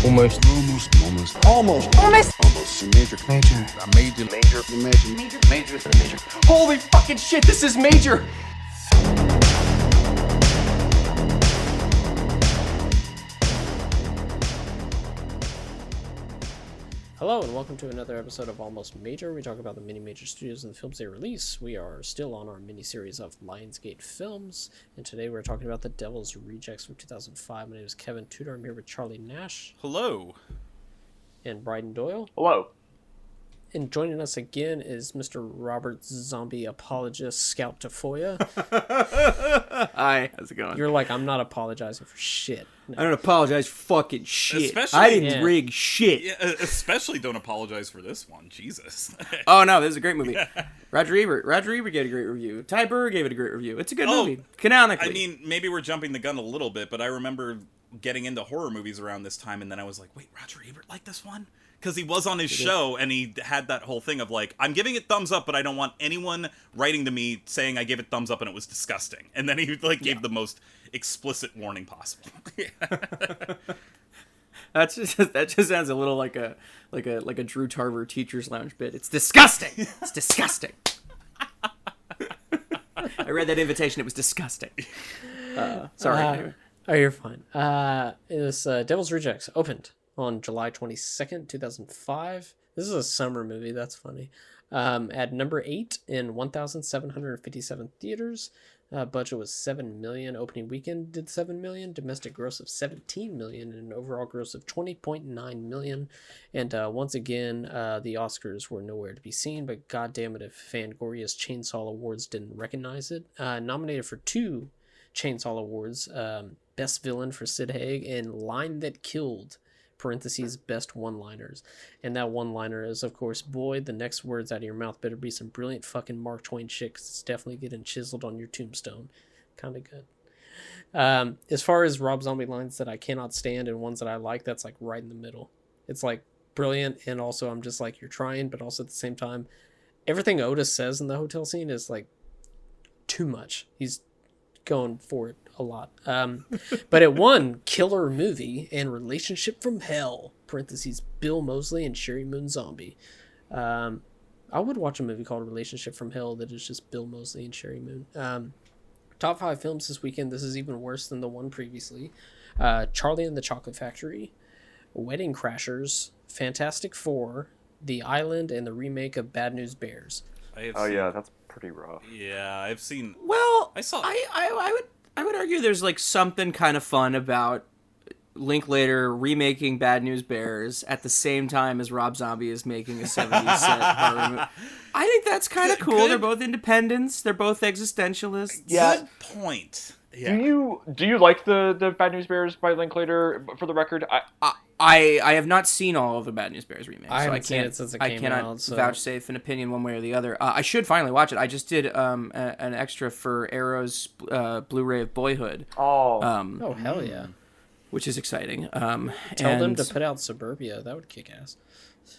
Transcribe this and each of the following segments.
Almost. Major. Holy fucking shit, this is major! Hello and welcome to another episode of Almost Major. We talk about the many major studios and the films they release. We are still on our mini-series of Lionsgate films, and today we're talking about The Devil's Rejects from 2005. My name is Kevin Tudor. I'm here with Charlie Nash. Hello. And Bryden Doyle. Hello. And joining us again is Mr. Robert Zombie Apologist Scout Tafoya. Hi, how's it going? You're like, I'm not apologizing for shit. No. I don't apologize for fucking shit. Especially- I didn't rig shit. Yeah, especially don't apologize for this one. Jesus. Oh no, this is a great movie. Roger Ebert gave it a great review. Ty Burr gave it a great review. It's a good movie. Canonically. I mean, maybe we're jumping the gun a little bit, but I remember getting into horror movies around this time, and then I was like, wait, Roger Ebert liked this one? Because he was on his show, and he had that whole thing of like, I'm giving it thumbs up, but I don't want anyone writing to me saying I gave it thumbs up and it was disgusting. And then he like gave the most explicit warning possible. that just sounds a little like a Drew Tarver Teachers Lounge bit. It's disgusting. It's disgusting. I read that invitation. It was disgusting. Sorry. Oh, you're fine. This Devil's Rejects opened on July 22nd, 2005. This is a summer movie. That's funny. At number 8 in 1,757 theaters. Budget was $7 million. Opening weekend did $7 million. Domestic gross of $17 million. And an overall gross of $20.9 million. And once again, the Oscars were nowhere to be seen. But goddamn it if Fangoria's Chainsaw Awards didn't recognize it. Nominated for 2 Chainsaw Awards. Best Villain for Sid Haig and Line That Killed, parentheses, best one-liners. And that one-liner is, of course, boy, the next words out of your mouth better be some brilliant fucking Mark Twain shit, 'cause it's definitely getting chiseled on your tombstone. Kind of good. As far as Rob Zombie lines that I cannot stand and ones that I like, that's like right in the middle. It's like brilliant, and also I'm just like, you're trying, but also at the same time, everything Otis says in the hotel scene is like too much. He's going for it a lot. But it won Killer Movie and Relationship from Hell, parentheses, Bill Moseley and Sherry Moon Zombie. I would watch a movie called Relationship from Hell that is just Bill Moseley and Sherry Moon. Top 5 films this weekend. This is even worse than the one previously. Charlie and the Chocolate Factory, Wedding Crashers, Fantastic Four, The Island, and the remake of Bad News Bears. Yeah, that's pretty rough. Yeah, I've seen... Well, I saw... I would argue there's like something kind of fun about Linklater remaking Bad News Bears at the same time as Rob Zombie is making a 70s set horror movie. I think that's kind of cool. They're both independents. They're both existentialists. Yeah. Good point. Yeah. Do you like the Bad News Bears by Linklater? For the record, I have not seen all of the Bad News Bears remakes. I haven't seen it since it came cannot out, so vouchsafe an opinion one way or the other. I should finally watch it. I just did an extra for Arrow's Blu-ray of Boyhood. oh, hell yeah. Which is exciting. Tell them to put out Suburbia. That would kick ass.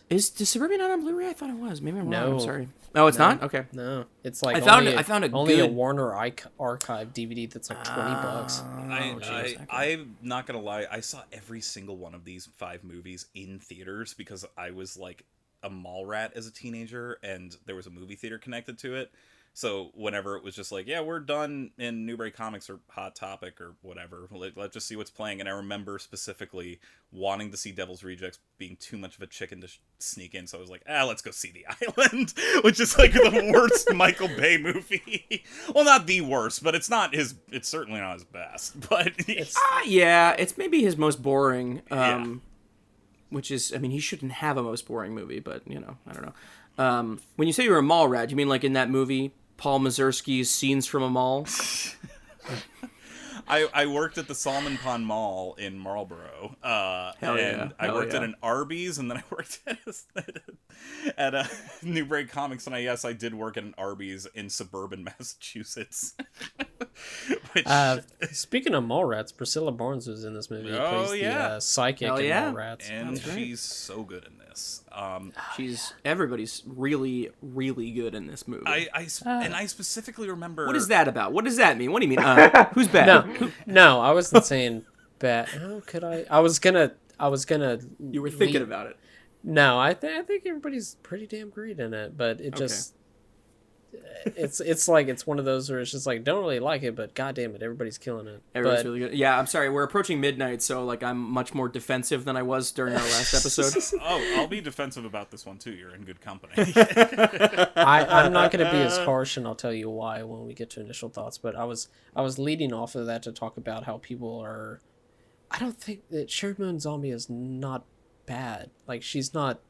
Is Suburbia not on Blu-ray? I thought it was. Maybe I'm wrong. No. I'm sorry. Oh, it's not? Okay. No, it's like I found only a good Warner Archive DVD that's like $20. I'm not gonna lie, I saw every single one of these 5 movies in theaters because I was like a mall rat as a teenager and there was a movie theater connected to it. So whenever it was just like, yeah, we're done in Newbury Comics or Hot Topic or whatever, let's just see what's playing. And I remember specifically wanting to see Devil's Rejects, being too much of a chicken to sneak in. So I was like, let's go see The Island, which is like the worst Michael Bay movie. Well, not the worst, but it's certainly not his best. But it's maybe his most boring. Yeah. Which is, I mean, he shouldn't have a most boring movie, but I don't know. When you say you're a mall rat, you mean like in that movie, Paul Mazursky's Scenes from a Mall? I worked at the Salmon Pond Mall in Marlboro, and I worked at an Arby's, and then I worked at a Newbury Comics, and I did work at an Arby's in suburban Massachusetts. Which... speaking of mall rats, Priscilla Barnes was in this movie. The psychic in Mallrats. And she's so good in this. She's everybody's really, really good in this movie. I specifically remember. What is that about? What does that mean? What do you mean? Who's bad? No, I wasn't saying bad. How could I? I I was gonna. You were thinking about it. No, I think everybody's pretty damn great in it, but it just. It's like it's one of those where it's just like don't really like it, but goddamn it, everybody's killing it. Everybody's really good. Yeah, I'm sorry. We're approaching midnight, so like I'm much more defensive than I was during our last episode. Oh, I'll be defensive about this one too. You're in good company. I'm not going to be as harsh, and I'll tell you why when we get to initial thoughts. But I was leading off of that to talk about how people are. I don't think that Sherry Moon Zombie is not bad. Like she's not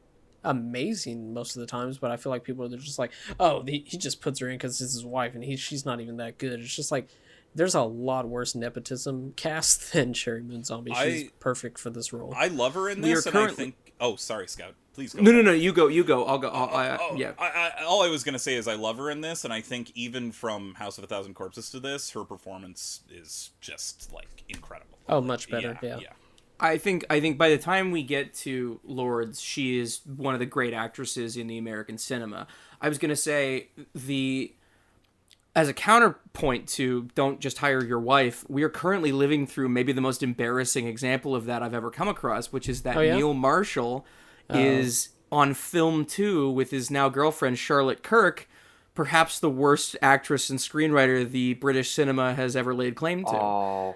amazing most of the times, but I feel like people are just like, oh, he just puts her in because it's his wife, and she's not even that good. It's just like there's a lot worse nepotism cast than Sherry Moon Zombie. She's perfect for this role. I love her in this, and I think. Oh, sorry, Scout. Please go. No. You go. I'll go. Yeah. All I was gonna say is I love her in this, and I think even from House of a Thousand Corpses to this, her performance is just like incredible. Oh, much better. Yeah. I think by the time we get to Lords, she is one of the great actresses in the American cinema. I was gonna say as a counterpoint to Don't Just Hire Your Wife, we are currently living through maybe the most embarrassing example of that I've ever come across, which is that Neil Marshall is on film 2 with his now girlfriend Charlotte Kirk, perhaps the worst actress and screenwriter the British cinema has ever laid claim to. Oh.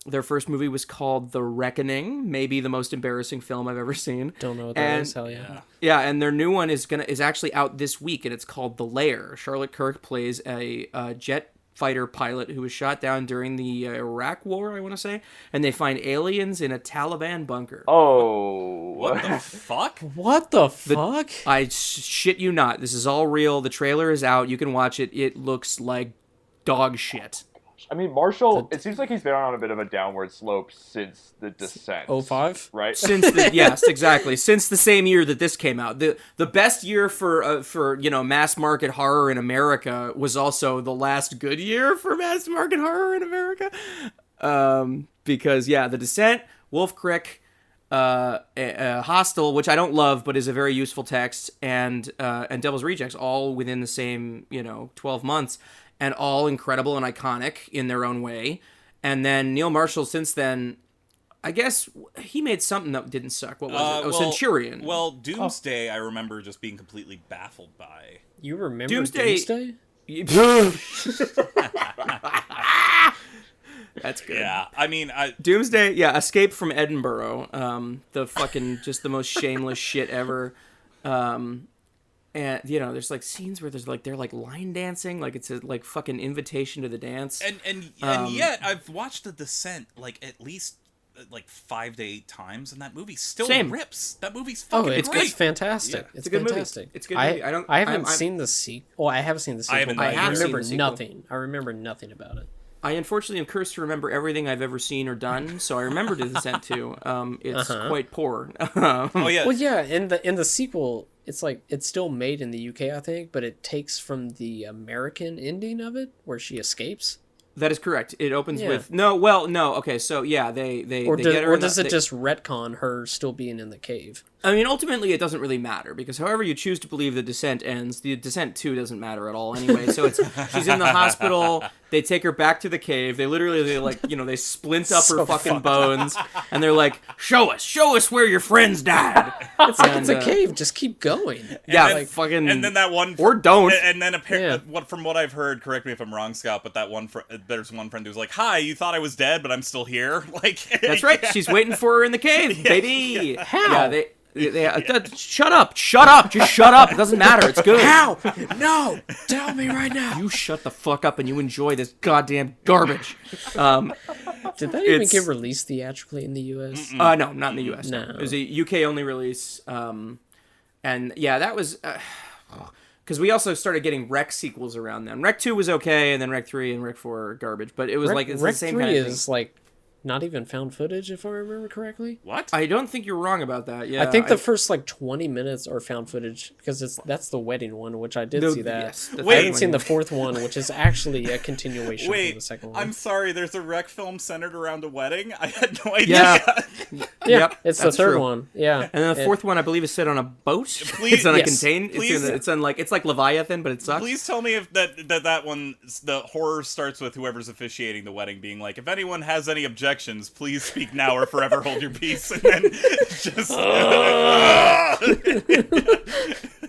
Their first movie was called The Reckoning, maybe the most embarrassing film I've ever seen. Don't know what that is. Hell yeah. Yeah, and their new one is actually out this week, and it's called The Lair. Charlotte Kirk plays a jet fighter pilot who was shot down during the Iraq War, I want to say, and they find aliens in a Taliban bunker. Oh. What the fuck? What the fuck? I shit you not. This is all real. The trailer is out. You can watch it. It looks like dog shit. I mean, Marshall, it seems like he's been on a bit of a downward slope since The Descent. 05? Right? Yes, exactly. Since the same year that this came out. The best year for mass market horror in America was also the last good year for mass market horror in America. Because The Descent, Wolf Creek, Hostel, which I don't love but is a very useful text, and Devil's Rejects, all within the same 12 months. And all incredible and iconic in their own way. And then Neil Marshall, since then, I guess he made something that didn't suck. What was it? Centurion. Well, Doomsday, I remember just being completely baffled by. You remember Doomsday? That's good. Yeah, I mean, Doomsday, Escape from Edinburgh. The fucking, just the most shameless shit ever. And there's like scenes where they're like line dancing, like it's a like fucking invitation to the dance. And yet I've watched The Descent like at least like 5 to 8 times, and that movie still rips. That movie's fucking great. It's fantastic. Yeah, it's a good fantastic. Movie. It's a good movie. I haven't seen the sequel. Well, I haven't seen the sequel. I remember nothing. I remember nothing about it. I unfortunately am cursed to remember everything I've ever seen or done, so I remember The Descent too. It's quite poor. Oh yeah. Well, yeah. In the sequel, it's like it's still made in the UK, I think, but it takes from the American ending of it where she escapes. That is correct. It opens with no. Okay, so they get her. Or does it just retcon her still being in the cave? I mean, ultimately, it doesn't really matter because however you choose to believe The Descent ends, The Descent 2 doesn't matter at all anyway. So she's in the hospital. They take her back to the cave. They splint up her fucking bones, and they're like, show us where your friends died. It's like it's a cave. Just keep going. And then that one, or don't. And then from what I've heard, correct me if I'm wrong, Scott, but there's one friend who's like, "Hi, you thought I was dead, but I'm still here." Like, that's right. She's waiting for her in the cave, baby. How? Yeah, shut up, just shut up. It doesn't matter. It's good. How? No, tell me right now. You shut the fuck up and you enjoy this goddamn garbage. Did that even get released theatrically in the US? No, not in the US. No. It was a UK only release. And that was because we also started getting Rec sequels around then. Rec 2 was okay, and then Rec 3 and Rec 4 are garbage. But it was Rec the same 3 kind of thing. is like not even found footage, if I remember correctly. What? I don't think you're wrong about that. Yeah, I think the first 20 minutes are found footage because that's the wedding one, which I did see that. Yes, I haven't seen the fourth one, which is actually a continuation from the second one. I'm sorry. There's a Rec film centered around a wedding. I had no idea. Yeah. Yeah, Yep, it's the that's third true. one. Yeah, And then the fourth one, I believe, is set on a boat. Please- it's on a yes. contain. Please- It's like Leviathan, but it sucks. Please tell me if that one, the horror starts with whoever's officiating the wedding being like, if anyone has any objections, please speak now or forever hold your peace. And then just.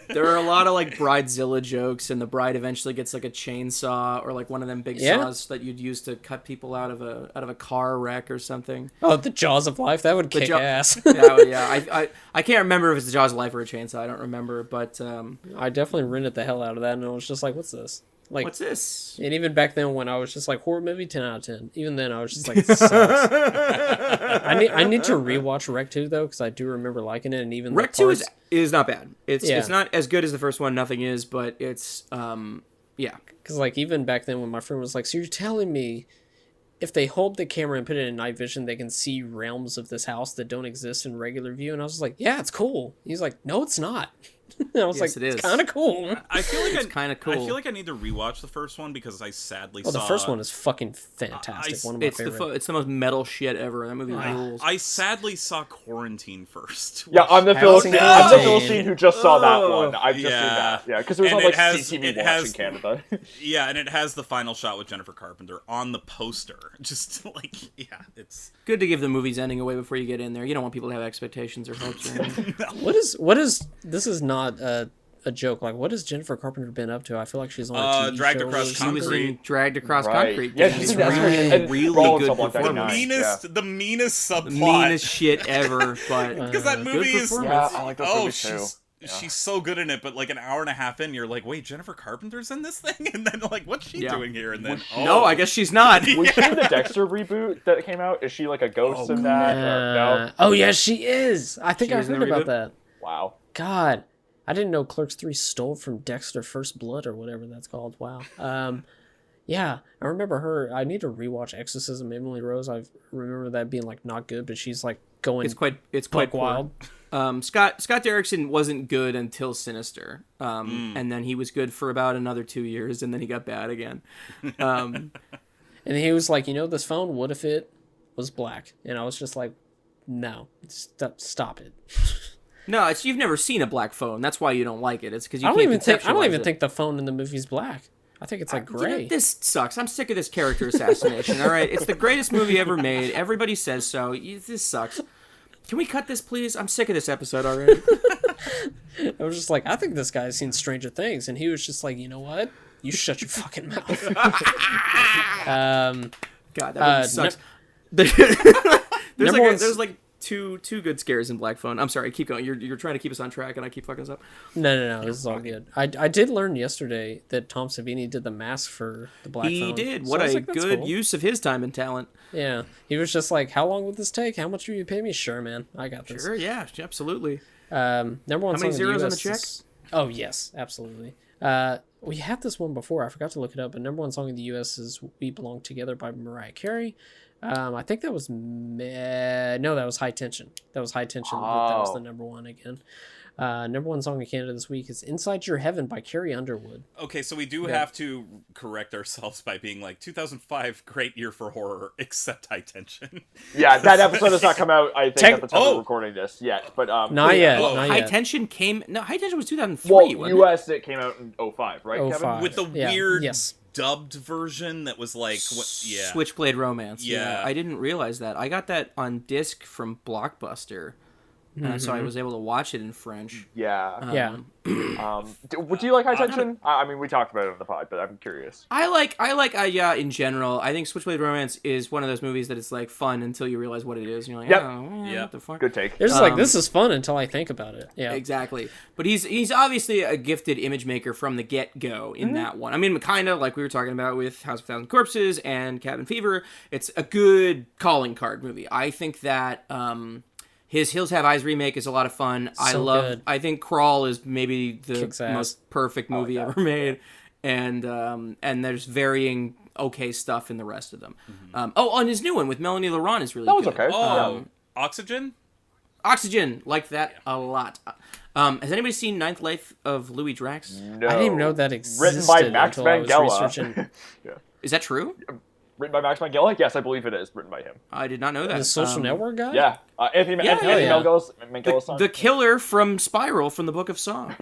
There are a lot of like bridezilla jokes, and the bride eventually gets like a chainsaw or like one of them big Yeah. saws that you'd use to cut people out of a car wreck or something. Oh, the Jaws of Life. That would kick ass. Yeah. I can't remember if it's the Jaws of Life or a chainsaw. I don't remember, but I definitely rented the hell out of that, and I was just like, "What's this?" Like, what's this? and even back then, when I was just like horror movie, 10 out of 10. Even then, I was just like, "This sucks." I need to rewatch Rec 2 though, because I do remember liking it, and even Rec the 2 parts, is not bad. It's Yeah. not as good as the first one. Nothing is, but it's yeah. because like even back then, when my friend was like, "So you're telling me if they hold the camera and put it in night vision, they can see realms of this house that don't exist in regular view?" And I was like, "Yeah, it's cool." He's like, "No, it's not." And I was Yes, like, it is. "It's kind of cool." I feel like It's kinda cool. I feel like I need to rewatch the first one because I sadly Well, saw. the first one is fucking fantastic. One of my favorite. It's the most metal shit ever. That movie rules. I sadly saw Quarantine first. Yeah, I'm the Haven't seen Philistine. I'm the Quarantine. Philistine who just saw that Oh. one. I've just seen Yeah. that. Yeah, because it was And on like it has- CTV it Watch has- in Canada. Yeah, and it has the final shot with Jennifer Carpenter on the poster. Just like, yeah, it's. Good to give the movie's ending away before you get in there. You don't want people to have expectations or hopes. Or anything. What is this is not a joke. Like, what has Jennifer Carpenter been up to? I feel like she's on a TV Dragged show. Across She was Concrete. in Dragged Across Right. Concrete. Yeah, It's she's in that. really, And really Rollins good on 139. performance. The meanest subplot. Meanest shit ever, but Because that good movie is. performance. Yeah, I like those Oh, movies too. she's so good in it, but like an hour and a half in, you're like, wait, Jennifer Carpenter's in this thing? And then like, what's she Yeah. doing here? And then No, I guess she's not. Was she in the Dexter reboot that came out? Is she like a ghost in that? Or no. Oh yeah, she is. I think She I is in heard the about reboot? that. Wow. God, I didn't know Clerks 3 stole from Dexter First Blood or whatever that's called. Wow. Yeah, I remember her. I need to rewatch Exorcism, Emily Rose. I remember that being like not good, but she's like going It's quite buck poor. wild. Scott Derrickson wasn't good until Sinister, and then he was good for about another 2 years, and then he got bad again. And he was like, this phone, what if it was black? And I was just like, no, stop it. No, you've never seen a black phone. That's why you don't like it. It's because you I don't can't even think conceptualize it. the phone in the movie's black. I think it's like You know, gray. this sucks. I'm sick of this character assassination. All right, it's the greatest movie ever made. Everybody says so. This sucks. Can we cut this, please? I'm sick of this episode already. I was just like, I think this guy's seen Stranger Things, and he was just like, you know what? You shut your fucking mouth. God, that movie sucks. Number one's- There's like two good scares in Black Phone. I'm sorry, keep going. You're trying to keep us on track, and I keep fucking us up. No, this is all good. I did learn yesterday that Tom Savini did the mask for the Black Phone. He did. So What I was a like, that's good cool. use of his time and talent. Yeah, he was just like, how long would this take? How much will you pay me? Sure, man, I got this. Sure, yeah, absolutely. Number one How song many zeros in on the the check? US Oh yes, absolutely. We had this one before. I forgot to look it up. But number one song in the U.S. is "We Belong Together" by Mariah Carey. I think that was no, that was High Tension. That was High Tension. But that was the number one again. Number one song in Canada this week is "Inside Your Heaven" by Carrie Underwood. Okay, so we do have to correct ourselves by being like 2005, great year for horror, except High Tension. Yeah, that episode has not come out, I think, at the time Oh. we're recording this yet. But Not yet. oh, Not High yet. Tension High Tension was 2003, well, wasn't US it came out in 05, right, Kevin? 05. With the Yeah, weird yes. dubbed version that was like, yeah. Switchblade Romance. Yeah. I didn't realize that. I got that on disc from Blockbuster, so I was able to watch it in French. Yeah. Yeah. Do you like High Tension? I mean, we talked about it on the pod, but I'm curious. I like in general. I think Switchblade Romance is one of those movies that it's like fun until you realize what it is. And you're like, Yep. oh, Yep. what the fuck? Good take. They're just like, this is fun until I think about it. Yeah. Exactly. But he's obviously a gifted image maker from the get-go in that one. I mean, kind of like we were talking about with House of Thousand Corpses and Cabin Fever. It's a good calling card movie. I think that his Hills Have Eyes remake is a lot of fun. Good. I think Crawl is maybe the Kicks ass. most perfect movie ever made. And there's varying okay stuff in the rest of them. And his new one with Melanie Laurent is really That was good. okay. Oh, Oxygen? Oxygen, like that a lot. Has anybody seen Ninth Life of Louis Drax? No. I didn't even know that existed Written by Max until I was Mangella. researching. Is that true? written by Max Minghella? Yes, I believe it is written by him. I did not know that. The Social Network guy? Yeah, Anthony Manghella's son. The killer from Spiral from the Book of Saw.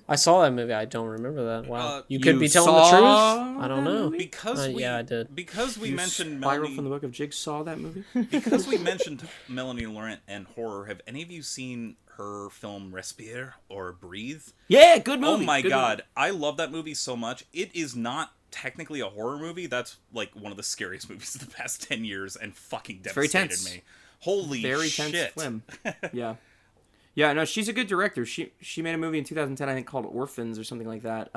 I saw that movie. I don't remember that. Wow. You could you be telling the saw truth. I don't that know. movie? Because yeah, I did. Because we mentioned Spiral Melanie, from the Book of Jigsaw, that movie. because we mentioned Melanie Laurent and horror. Have any of you seen her film Respire or Breathe? Yeah, good movie. Oh my Good god, movie. I love that movie so much. It is not technically a horror movie. That's like one of the scariest movies of the past 10 years and fucking very devastated tense. me. Holy Very shit. tense film. Yeah. Yeah, no, she's a good director. She made a movie in 2010, I think, called Orphans or something like that.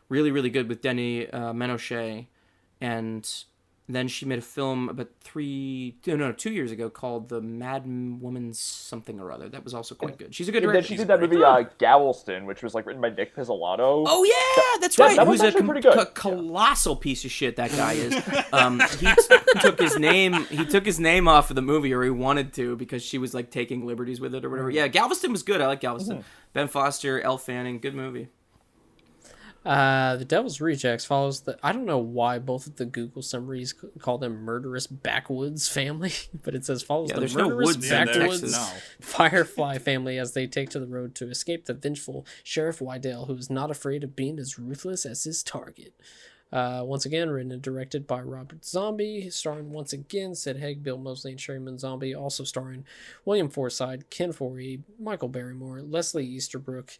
Really, really good with Denis Menochet. And then she made a film about 2 years ago called The Mad Woman's Something or Other. That was also quite good. She's a good And director. then she did that movie Galveston, which was like written by Nick Pizzolatto. Oh yeah, that's right. that was Who's a actually pretty good. colossal piece of shit that guy is. Took his name. He took his name off of the movie, or he wanted to, because she was like taking liberties with it or whatever. Yeah, Galveston was good. I like Galveston. Ben Foster, Elle Fanning, good movie. The Devil's Rejects follows the... I don't know why both of the Google summaries call them Murderous Backwoods Family, but it says follows the there's no Murderous woods in Backwoods Texas. Firefly family as they take to the road to escape the vengeful Sheriff Wydell, who is not afraid of being as ruthless as his target. Once again, written and directed by Robert Zombie, starring once again Sid Haig, Bill Moseley, and Sherman Zombie, also starring William Forsythe, Ken Foree, Michael Barrymore, Leslie Easterbrook,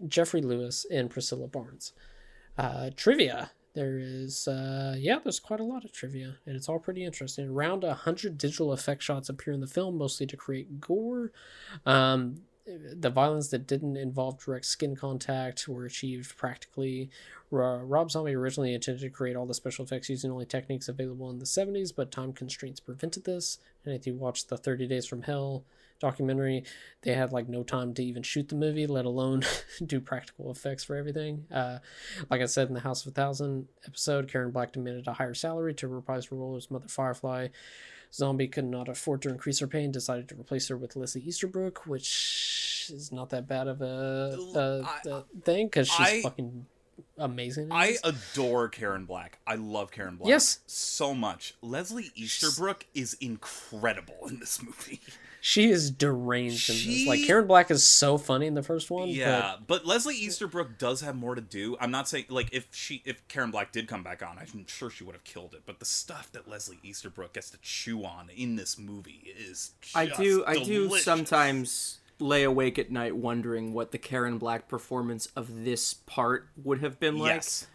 Jeffrey Lewis, and Priscilla Barnes. Trivia. There's quite a lot of trivia, and it's all pretty interesting. Around 100 digital effect shots appear in the film, mostly to create gore. The violence that didn't involve direct skin contact were achieved practically. Rob Zombie originally intended to create all the special effects using only techniques available in the 70s, but time constraints prevented this. And if you watch the 30 Days from Hell documentary, they had like no time to even shoot the movie, let alone do practical effects for everything. Like I said in the House of a Thousand episode, Karen Black demanded a higher salary to reprise her role as Mother Firefly. Zombie could not afford to increase her pay and decided to replace her with Leslie Easterbrook, which is not that bad of a thing because she's fucking amazing. I adore Karen Black. I love Karen Black. Yes. So much. Leslie Easterbrook is incredible in this movie. She is deranged in this. Like, Karen Black is so funny in the first one. Yeah, but Leslie Easterbrook does have more to do. I'm not saying, like, if Karen Black did come back on, I'm sure she would have killed it. But the stuff that Leslie Easterbrook gets to chew on in this movie is just I do delicious. sometimes lay awake at night wondering what the Karen Black performance of this part would have been like. Yes.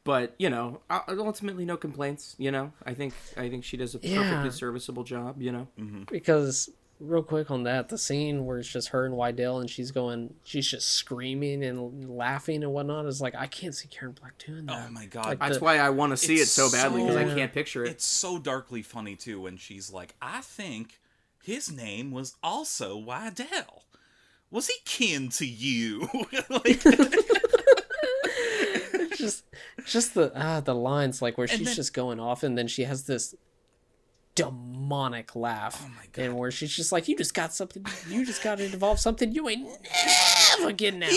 But, you know, ultimately no complaints, you know. I think she does a perfectly serviceable job, you know. Mm-hmm. Because, real quick on that, the scene where it's just her and Wydell and she's just screaming and laughing and whatnot is like, I can't see Karen Black doing that. Oh my god. Like, That's why I want to see it so badly, because I can't picture it. It's so darkly funny, too, when she's like, I think his name was also Wydell. Was he kin to you? Like... just the lines, like, where she's just going off and then she has this demonic laugh. Oh my god. And where she's just like, you just got to involve something you ain't never getting out of.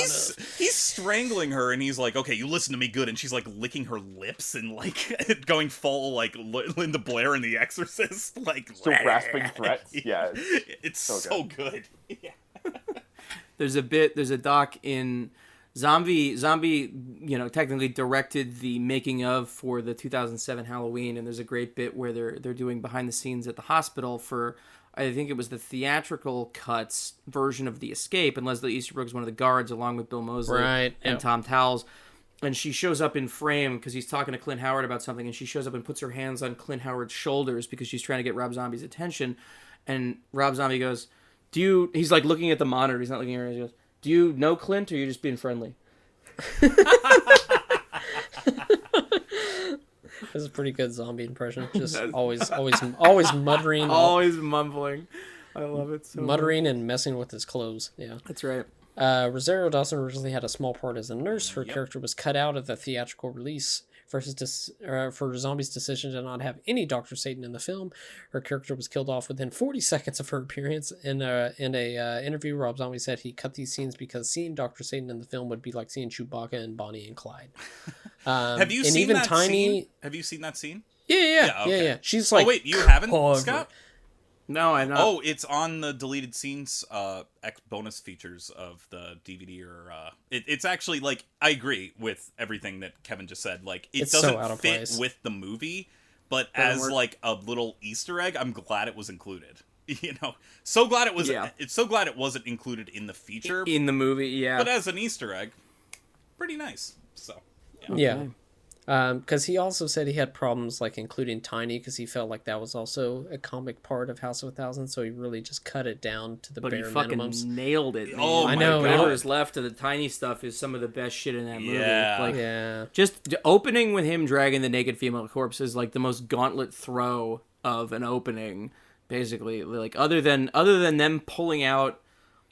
He's strangling her and he's like, okay, you listen to me good, and she's like licking her lips and like going full like Linda Blair in The Exorcist, like Still grasping threats. Yeah. It's so good. Yeah. There's a doc in Zombie, you know, technically directed the making of for the 2007 Halloween, and there's a great bit where they're doing behind the scenes at the hospital for, I think it was the theatrical cuts version of The Escape, and Leslie Easterbrook is one of the guards along with Bill Moseley and Tom Towles. And she shows up in frame because he's talking to Clint Howard about something, and she shows up and puts her hands on Clint Howard's shoulders because she's trying to get Rob Zombie's attention. And Rob Zombie goes, he's like looking at the monitor, he's not looking at her, he goes, do you know Clint, or are you just being friendly? This is a pretty good zombie impression. Just always muttering. Always mumbling. I love it so muttering much. And messing with his clothes. Yeah. That's right. Rosario Dawson originally had a small part as a nurse. Her character was cut out of the theatrical release. For Zombie's decision to not have any Dr. Satan in the film, her character was killed off within 40 seconds of her appearance. In a interview, Rob Zombie said he cut these scenes because seeing Dr. Satan in the film would be like seeing Chewbacca and Bonnie and Clyde. Have you and seen even that Tiny? scene? Have you seen that scene? Yeah. okay. She's like, Oh wait, you haven't, "However." Scott? No, I'm not. Oh, it's on the deleted scenes bonus features of the DVD, or it's actually like, I agree with everything that Kevin just said. Like, it It's so doesn't out of fit place. with the movie, but Doesn't as work. like a little Easter egg, I'm glad it was included. You know, so glad it was. Yeah. It's so glad it wasn't included in the feature, In the movie, yeah. but as an Easter egg, pretty nice. So Yeah. Because he also said he had problems like including Tiny because he felt like that was also a comic part of House of a Thousand, so he really just cut it down to the But he bare fucking minimums. nailed it, man. Oh I my know, God. Whatever is left of the tiny stuff is some of the best shit in that movie. Yeah. Like, Yeah, just opening with him dragging the naked female corpse is like the most gauntlet throw of an opening, basically. Like, other than them pulling out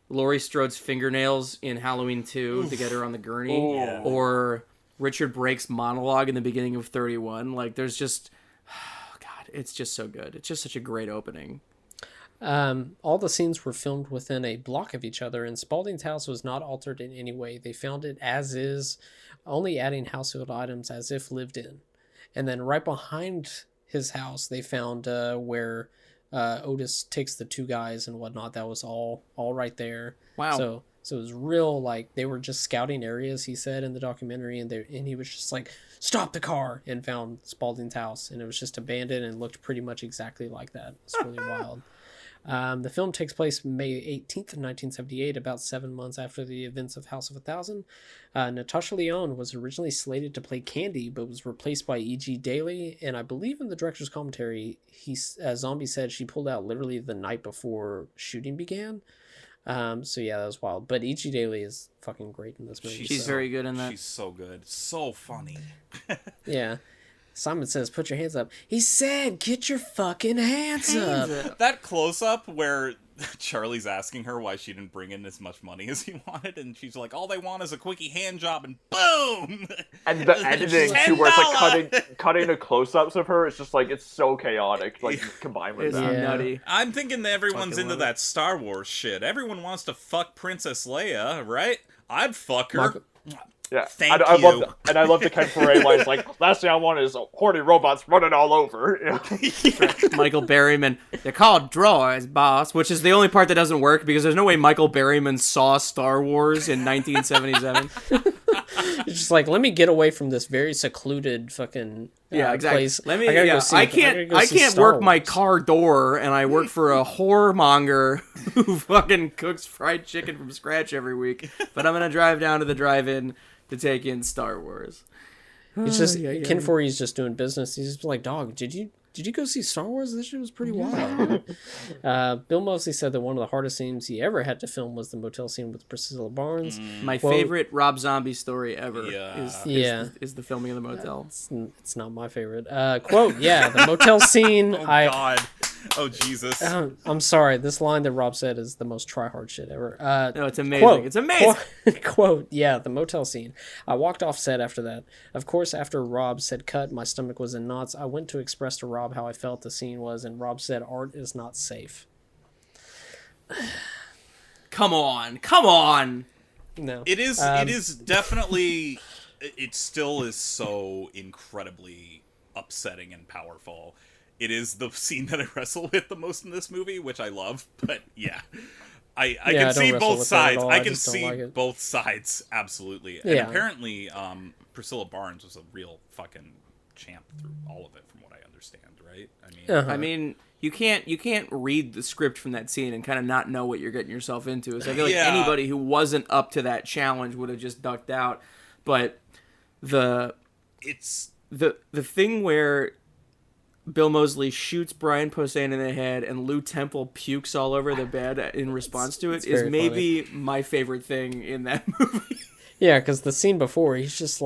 Laurie Strode's fingernails in Halloween 2 to get her on the gurney, Yeah. or Richard Brake's monologue in the beginning of 31. Like, there's just, God, it's just so good. It's just such a great opening. all the scenes were filmed within a block of each other, and Spaulding's house was not altered in any way. They found it as is, only adding household items as if lived in. And then right behind his house, they found where Otis takes the two guys and whatnot. That was all right there. Wow. So it was real, like, they were just scouting areas, he said in the documentary, and he was just like, stop the car, and found Spaulding's house, and it was just abandoned and looked pretty much exactly like that. It's really wild. The film takes place May 18th, 1978, about 7 months after the events of House of a Thousand. Natasha Lyonne was originally slated to play Candy, but was replaced by E.G. Daly, and I believe in the director's commentary, Zombie said she pulled out literally the night before shooting began. So yeah, that was wild. But E.G. Daly is fucking great in this movie. She's very good in that. She's so good, so funny. Yeah. Simon says, put your hands up. He said, get your fucking hands up. That close up where Charlie's asking her why she didn't bring in as much money as he wanted, and she's like, all they want is a quickie hand job, and boom! And the editing too, where it's like cutting the close-ups of her, it's just like, it's so chaotic, like combined with It's that. nutty. I'm thinking that everyone's Fucking into love it. that Star Wars shit. Everyone wants to fuck Princess Leia, right? I'd fuck her. Yeah, Thank I you. I love the Ken Foray lines, like, last thing I want is horny robots running all over. Yeah. Michael Berryman. They're called droids, boss, which is the only part that doesn't work because there's no way Michael Berryman saw Star Wars in 1977. It's just like, let me get away from this very secluded fucking Yeah, exactly. place. Let me. I gotta Yeah, go see, I gotta can't. go I see can't Star work my Wars. car door, and I work for a whoremonger who fucking cooks fried chicken from scratch every week. But I'm gonna drive down to the drive-in to take in Star Wars. It's just Yeah. Ken Forey's just doing business. He's just like, dog, did you go see Star Wars? This shit was pretty wild. Bill Moseley said that one of the hardest scenes he ever had to film was the motel scene with Priscilla Barnes. My Well- favorite Rob Zombie story ever Yeah. is the filming of the motel. It's not my favorite. Quote, yeah, the motel scene. Oh, God. Oh, Jesus. I'm sorry. This line that Rob said is the most try-hard shit ever. No, it's amazing. Quote, It's amazing. Quote, yeah, the motel scene. I walked off set after that. Of course, after Rob said cut, my stomach was in knots. I went to express to Rob how I felt the scene was, and Rob said art is not safe. Come on. No. It is definitely, it still is so incredibly upsetting and powerful. It is the scene that I wrestle with the most in this movie, which I love, but yeah. I I can don't see wrestle both with that at sides. all. I I can just don't see like it. both sides, absolutely. And Yeah. apparently, Priscilla Barnes was a real fucking champ through all of it, from what I understand, right? I mean, Uh-huh. I mean, you can't read the script from that scene and kind of not know what you're getting yourself into. So I feel like Yeah. anybody who wasn't up to that challenge would have just ducked out. But it's the thing where Bill Moseley shoots Brian Posehn in the head and Lou Temple pukes all over the bed in response to it is very maybe my favorite thing in that movie. Yeah, because the scene before, he's just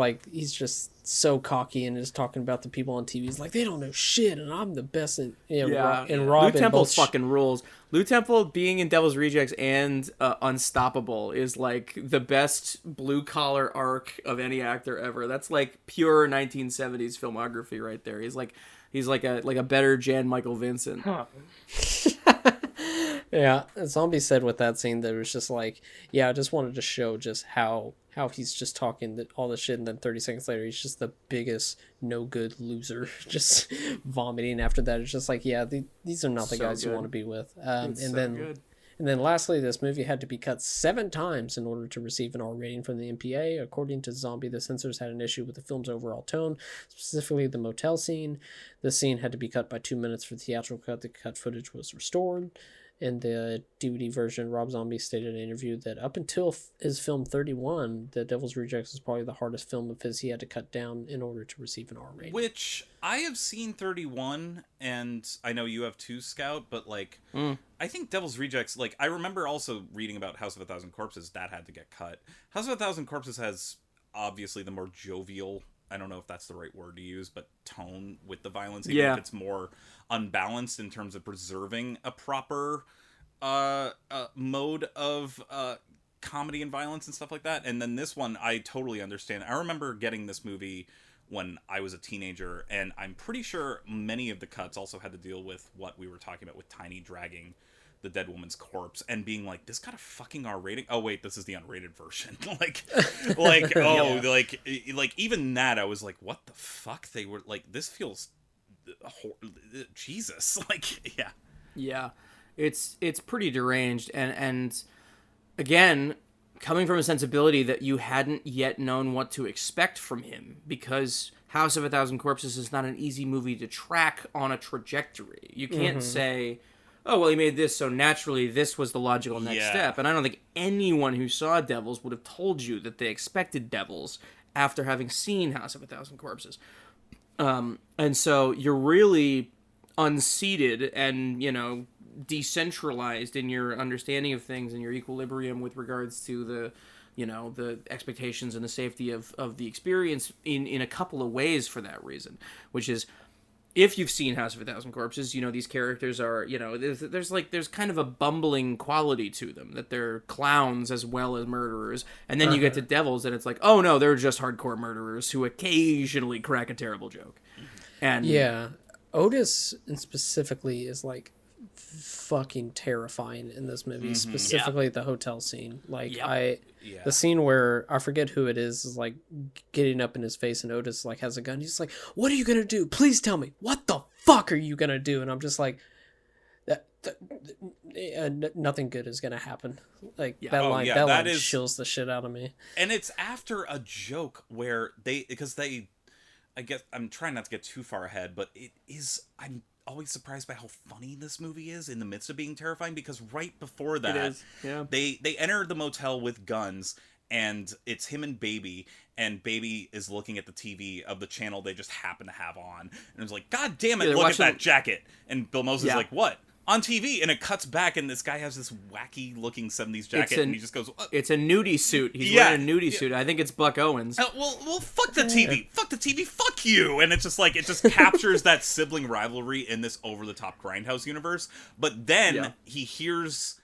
so cocky and is talking about the people on TV. He's like, they don't know shit, and I'm the best. And Rob Lou and Temple both fucking rules. Lou Temple being in Devil's Rejects and Unstoppable is like the best blue collar arc of any actor ever. That's like pure 1970s filmography right there. He's like a better Jan Michael Vincent. Yeah, Zombie said with that scene that it was just like, yeah, I just wanted to show just how he's just talking all the shit, and then 30 seconds later he's just the biggest no good loser, just vomiting after that. It's just like, yeah, these are not the So guys you good. want to be with. It's And so then good. and then lastly, this movie had to be cut 7 times in order to receive an R rating from the MPA. According to Zombie, the censors had an issue with the film's overall tone, specifically the motel scene. The scene had to be cut by 2 minutes for the theatrical cut. The cut footage was restored. In the DVD version, Rob Zombie stated in an interview that up until his film 31, The Devil's Rejects was probably the hardest film of his he had to cut down in order to receive an R rating. Which I have seen 31, and I know you have too, Scout, but like, I think Devil's Rejects, like, I remember also reading about House of a Thousand Corpses, that had to get cut. House of a Thousand Corpses has obviously the more jovial, I don't know if that's the right word to use, but tone with the violence, even if it's more unbalanced in terms of preserving a proper mode of comedy and violence and stuff like that. And then this one, I totally understand. I remember getting this movie when I was a teenager, and I'm pretty sure many of the cuts also had to deal with what we were talking about with Tiny dragging the dead woman's corpse and being like, this got a fucking R rating. Oh wait, this is the unrated version. like even that, I was like, what the fuck? They were like, this feels Jesus. Like, Yeah, it's pretty deranged, and again, coming from a sensibility that you hadn't yet known what to expect from him, because House of a Thousand Corpses is not an easy movie to track on a trajectory. You can't say, oh, well, he made this, so naturally this was the logical next step. And I don't think anyone who saw Devils would have told you that they expected Devils after having seen House of a Thousand Corpses. And so you're really unseated and, decentralized in your understanding of things and your equilibrium with regards to the expectations and the safety of the experience in a couple of ways for that reason, which is, if you've seen House of a Thousand Corpses, these characters are, there's kind of a bumbling quality to them, that they're clowns as well as murderers. And then you get to Devils and it's like, oh no, they're just hardcore murderers who occasionally crack a terrible joke. And yeah, Otis specifically is like fucking terrifying in this movie, specifically the hotel scene. Like, the scene where I forget who it is like getting up in his face and Otis like has a gun. He's like, what are you gonna do? Please tell me, what the fuck are you gonna do? And I'm just like, nothing good is gonna happen. Like, that line chills the shit out of me. And it's after a joke where I guess I'm trying not to get too far ahead, but I'm always surprised by how funny this movie is in the midst of being terrifying, because right before that, they enter the motel with guns, and it's him and Baby is looking at the TV of the channel they just happen to have on, and it's like, God damn it, look at that jacket. And Bill Moses is like, what? On TV, and it cuts back, and this guy has this wacky looking 70s jacket, and he just goes, it's a nudie suit. He's wearing a nudie suit. I think it's Buck Owens. Well, fuck the TV. Fuck the TV. Fuck you. And it's just like, it just captures that sibling rivalry in this over-the-top Grindhouse universe. But then he hears,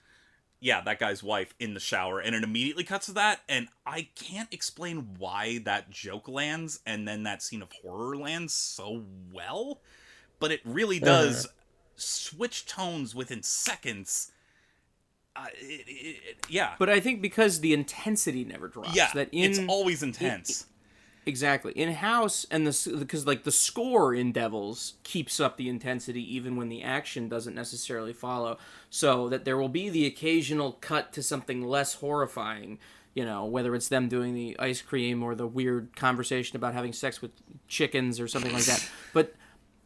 that guy's wife in the shower, and it immediately cuts to that, and I can't explain why that joke lands, and then that scene of horror lands so well, but it really does switch tones within seconds. But I think because the intensity never drops. It's always intense. Exactly. In House, and because like the score in Devils keeps up the intensity even when the action doesn't necessarily follow, so that there will be the occasional cut to something less horrifying, whether it's them doing the ice cream or the weird conversation about having sex with chickens or something like that. But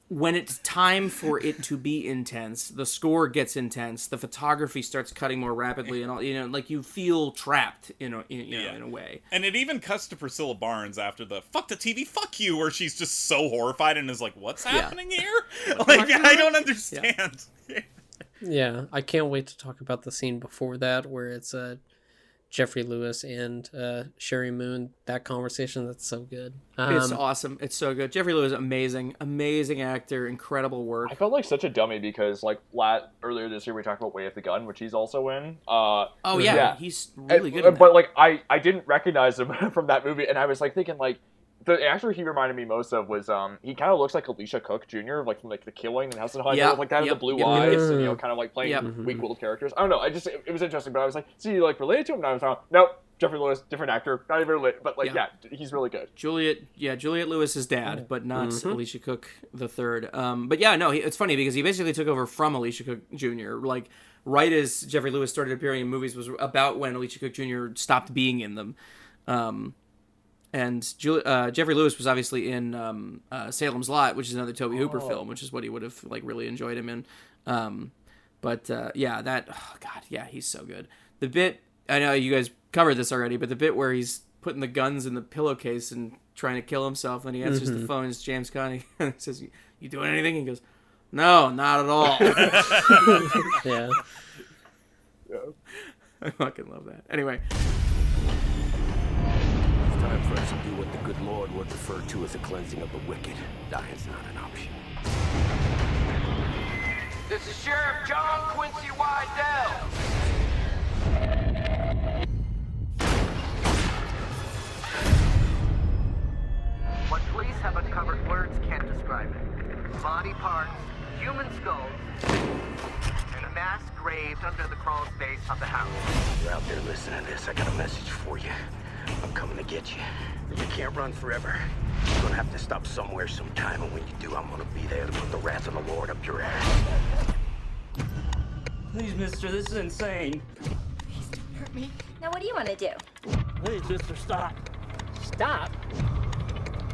when it's time for it to be intense, the score gets intense, the photography starts cutting more rapidly, and all, like you feel trapped in a way. And it even cuts to Priscilla Barnes after the "fuck the TV, fuck you," where she's just so horrified and is like, "What's happening here?" Like, I don't understand. Yeah, I can't wait to talk about the scene before that where it's Jeffrey Lewis and Sherry Moon, that conversation. That's so good. It's awesome. It's so good. Jeffrey Lewis, amazing actor, incredible work. I felt like such a dummy because like earlier this year we talked about Way of the Gun, which he's also in. He's really good. But like I didn't recognize him from that movie, and I was like thinking like, the actor he reminded me most of was he kind of looks like Alicia Cook Jr. like from like The Killing and House on Haunted Hill, like that, the blue eyes, and kind of like playing weak-willed characters. I don't know. It was interesting, but I was like, so you like related to him? And I was like, nope. Jeffrey Lewis, different actor, not even related, but he's really good. Juliette Lewis's dad, but not Alicia Cook the third. But yeah, no, it's funny because he basically took over from Alicia Cook Jr. Like right as Jeffrey Lewis started appearing in movies was about when Alicia Cook Jr. stopped being in them. And Jeffrey Lewis was obviously in Salem's Lot, which is another Tobe Hooper film, which is what he would have like really enjoyed him in. He's so good. The bit, I know you guys covered this already, but the bit where he's putting the guns in the pillowcase and trying to kill himself, and he answers the phone, it's James Caan, and he says, "You doing anything?" He goes, "No, not at all." Yeah. I fucking love that. Anyway. It's time for us to do what the good Lord would refer to as a cleansing of the wicked. Dying's not an option. This is Sheriff John Quincy Wydell. What police have uncovered, words can't describe it. Body parts, human skulls, and a mass graved under the crawl space of the house. You're out there listening to this. I got a message for you. I'm coming to get you. You can't run forever. You're gonna have to stop somewhere sometime, and when you do, I'm gonna be there to put the wrath of the Lord up your ass. Please, mister, this is insane. Please don't hurt me. Now what do you want to do? Please, mister, stop. Stop?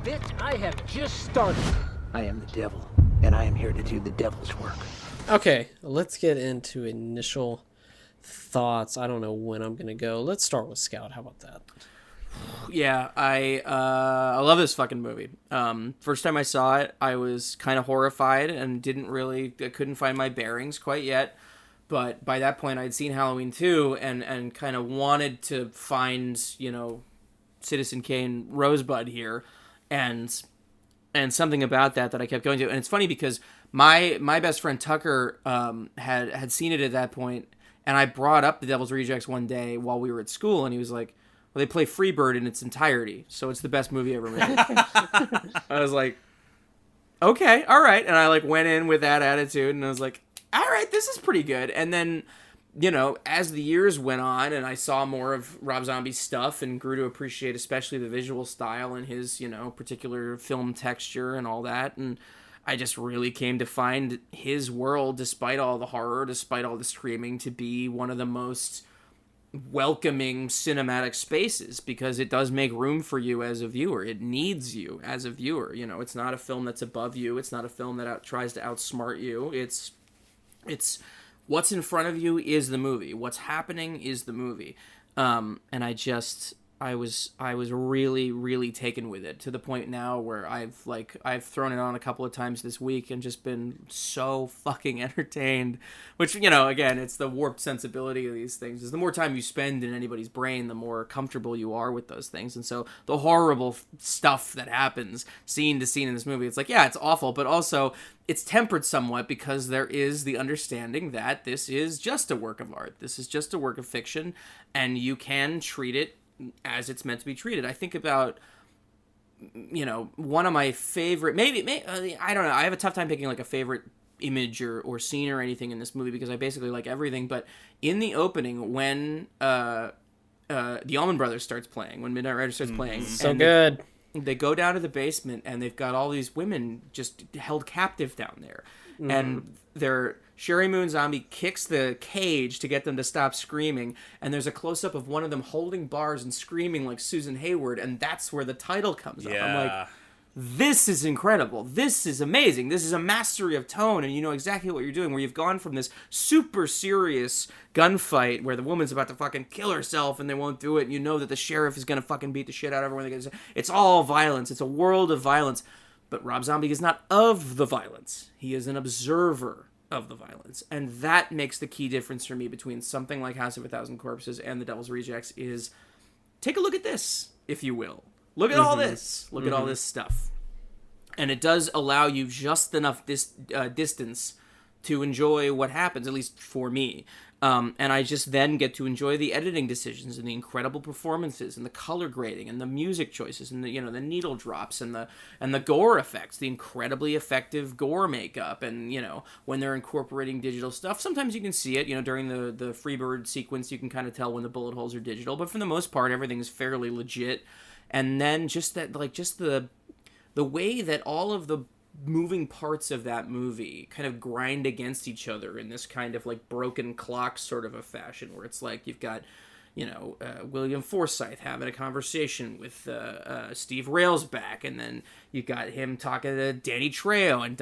Bitch, I have just started. I am the devil, and I am here to do the devil's work. Okay, let's get into initial thoughts. I don't know when I'm gonna go. Let's start with Scout. How about that? Yeah, I love this fucking movie. First time I saw it, I was kind of horrified and I couldn't find my bearings quite yet. But by that point, I'd seen Halloween 2 and kind of wanted to find, Citizen Kane Rosebud here, and something about that I kept going to. And it's funny because my best friend Tucker had seen it at that point, and I brought up The Devil's Rejects one day while we were at school, and he was like, "Well, they play Freebird in its entirety, so it's the best movie ever made." I was like, "Okay, all right," and I went in with that attitude, and I was like, "All right, this is pretty good." And then, as the years went on and I saw more of Rob Zombie's stuff and grew to appreciate especially the visual style and his, particular film texture and all that, and I just really came to find his world, despite all the horror, despite all the screaming, to be one of the most welcoming cinematic spaces, because it does make room for you as a viewer. It needs you as a viewer. It's not a film that's above you. It's not a film that tries to outsmart you. It's what's in front of you is the movie. What's happening is the movie. And I was really, really taken with it, to the point now where I've thrown it on a couple of times this week and just been so fucking entertained, which, again, it's the warped sensibility of these things. Is the more time you spend in anybody's brain, the more comfortable you are with those things. And so the horrible stuff that happens scene to scene in this movie, it's like, yeah, it's awful, but also it's tempered somewhat because there is the understanding that this is just a work of art. This is just a work of fiction, and you can treat it as it's meant to be treated. I think about, one of my favorite, I don't know, I have a tough time picking a favorite image or scene or anything in this movie because I basically like everything, but in the opening when the Allman Brothers starts playing, when Midnight Rider starts playing, so good. They go down to the basement and they've got all these women just held captive down there. And Sherry Moon Zombie kicks the cage to get them to stop screaming, and there's a close-up of one of them holding bars and screaming like Susan Hayward, and that's where the title comes up. I'm like, this is incredible. This is amazing. This is a mastery of tone, and you know exactly what you're doing, where you've gone from this super serious gunfight where the woman's about to fucking kill herself and they won't do it, and you know that the sheriff is going to fucking beat the shit out of everyone. It's all violence. It's a world of violence. But Rob Zombie is not of the violence. He is an observer of the violence. And that makes the key difference for me between something like House of a Thousand Corpses and The Devil's Rejects is, take a look at this, if you will. Look at all this. Look at all this stuff. And it does allow you just enough distance to enjoy what happens, at least for me. And I just then get to enjoy the editing decisions and the incredible performances and the color grading and the music choices and the the needle drops and the gore effects, the incredibly effective gore makeup, and when they're incorporating digital stuff, sometimes you can see it. During the Freebird sequence, you can kind of tell when the bullet holes are digital, but for the most part, everything's fairly legit. And then just the way that all of the moving parts of that movie kind of grind against each other in this kind of like broken clock sort of a fashion, where it's like you've got William Forsythe having a conversation with Steve Railsback, and then you got him talking to Danny Trejo and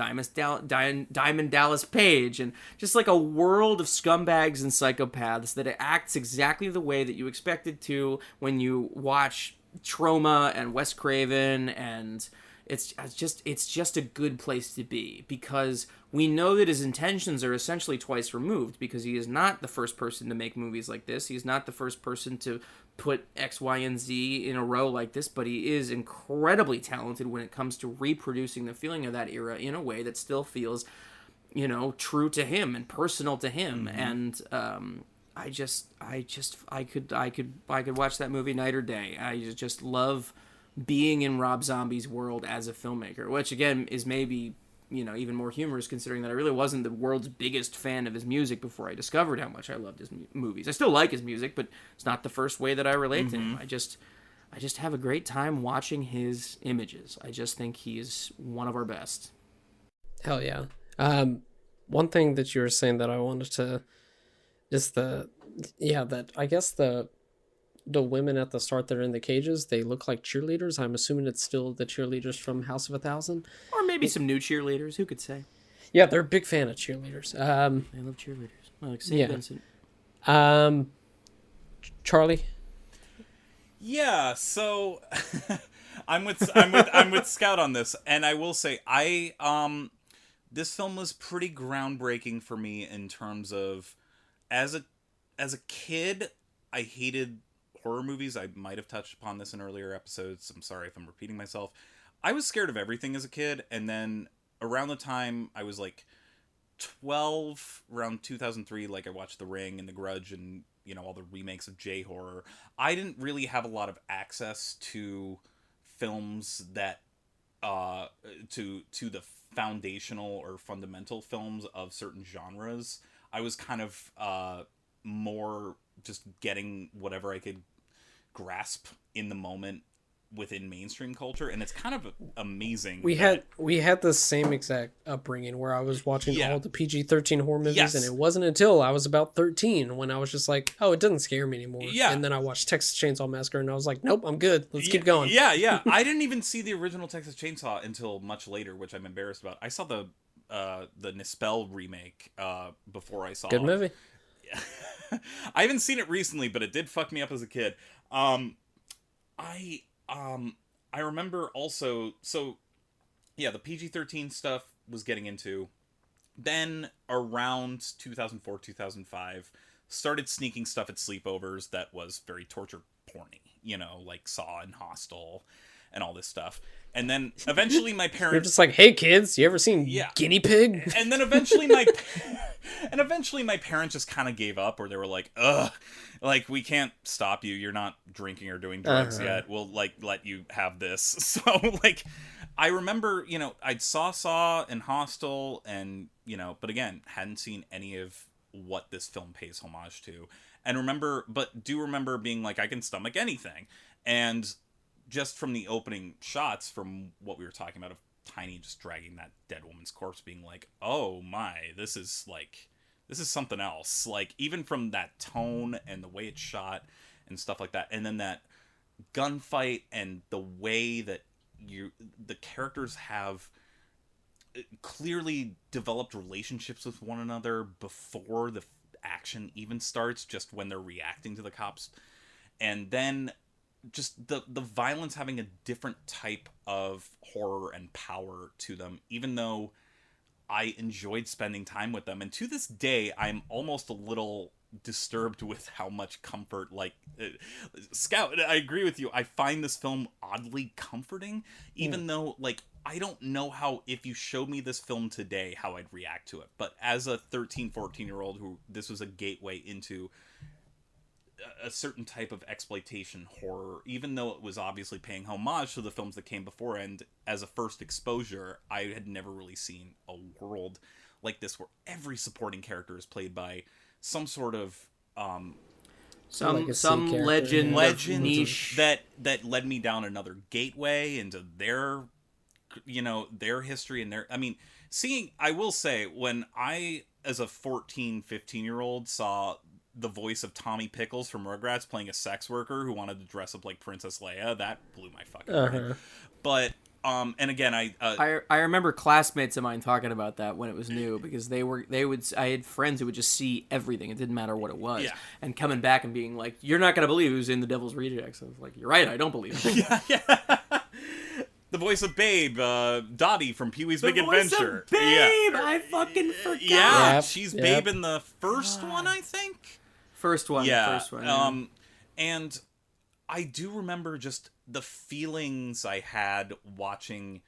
Diamond Dallas Page, and just like a world of scumbags and psychopaths that it acts exactly the way that you expect it to when you watch Troma and Wes Craven, and it's just a good place to be, because we know that his intentions are essentially twice removed, because he is not the first person to make movies like this. He's not the first person to put X, Y, and Z in a row like this, but he is incredibly talented when it comes to reproducing the feeling of that era in a way that still feels, true to him and personal to him. And I could watch that movie night or day. I just love being in Rob Zombie's world as a filmmaker, which again is maybe even more humorous, considering that I really wasn't the world's biggest fan of his music before I discovered how much I loved his movies. I still like his music, but it's not the first way that I relate to him. I just have a great time watching his images. I just think he's one of our best. Hell yeah. One thing that you were saying that I wanted to is that I guess the women at the start that are in the cages, they look like cheerleaders. I'm assuming it's still the cheerleaders from House of 1,000. Or maybe some new cheerleaders, who could say? Yeah, they're a big fan of cheerleaders. I love cheerleaders. I like St. Vincent. Charlie? Yeah, so I'm with Scout on this, and I will say this film was pretty groundbreaking for me in terms of as a kid, I hated horror movies. I might have touched upon this in earlier episodes. I'm sorry if I'm repeating myself. I was scared of everything as a kid, and then around the time I was like 12, around 2003, like I watched The Ring and The Grudge and all the remakes of J-horror. I didn't really have a lot of access to films that to the foundational or fundamental films of certain genres. I was kind of more just getting whatever I could grasp in the moment within mainstream culture, and it's kind of amazing. We had the same exact upbringing where I was watching all the PG-13 horror movies, and it wasn't until I was about 13 when I was just like, oh, it doesn't scare me anymore. And then I watched Texas Chainsaw Massacre, and I was like, nope, I'm good. Let's keep going. I didn't even see the original Texas Chainsaw until much later, which I'm embarrassed about. I saw the Nispel remake before I saw Good movie. I haven't seen it recently, but it did fuck me up as a kid. I remember also, the PG-13 stuff was getting into. Then around 2004, 2005, started sneaking stuff at sleepovers that was very torture porny, like Saw and Hostel and all this stuff. And then eventually my parents... You're just like, hey kids, you ever seen Guinea Pig? And then eventually my parents just kind of gave up, or they were like, ugh, like, we can't stop you. You're not drinking or doing drugs yet. We'll let you have this. So I remember, I'd saw and Hostel and, but again, hadn't seen any of what this film pays homage to. And do remember being like, I can stomach anything. And just from the opening shots, from what we were talking about of Tiny just dragging that dead woman's corpse, being like, oh my, this is something else. Like, even from that tone and the way it's shot and stuff like that. And then that gunfight and the way that the characters have clearly developed relationships with one another before the action even starts, just when they're reacting to the cops. And then just the violence having a different type of horror and power to them, even though I enjoyed spending time with them. And to this day, I'm almost a little disturbed with how much comfort, like, Scout, I agree with you. I find this film oddly comforting, even though, like, I don't know how, if you showed me this film today, how I'd react to it. But as a 13, 14-year-old who this was a gateway into a certain type of exploitation horror, even though it was obviously paying homage to the films that came before, and as a first exposure, I had never really seen a world like this where every supporting character is played by some sort of some legend niche that led me down another gateway into their history and their, I mean, I will say, when I, as a 14, 15-year-old, saw the voice of Tommy Pickles from Rugrats playing a sex worker who wanted to dress up like Princess Leia, that blew my fucking brain. But and again, I remember classmates of mine talking about that when it was new, because I had friends who would just see everything. It didn't matter what it was, and coming back and being like, "You're not gonna believe who's in The Devil's Rejects." I was like, "You're right, I don't believe it." yeah. The voice of Babe, Dottie from Pee-wee's Big Adventure. Of Babe, I fucking forgot. Yeah, she's Babe in the first one, I think. First one. Yeah. Yeah. And I do remember just the feelings I had watching,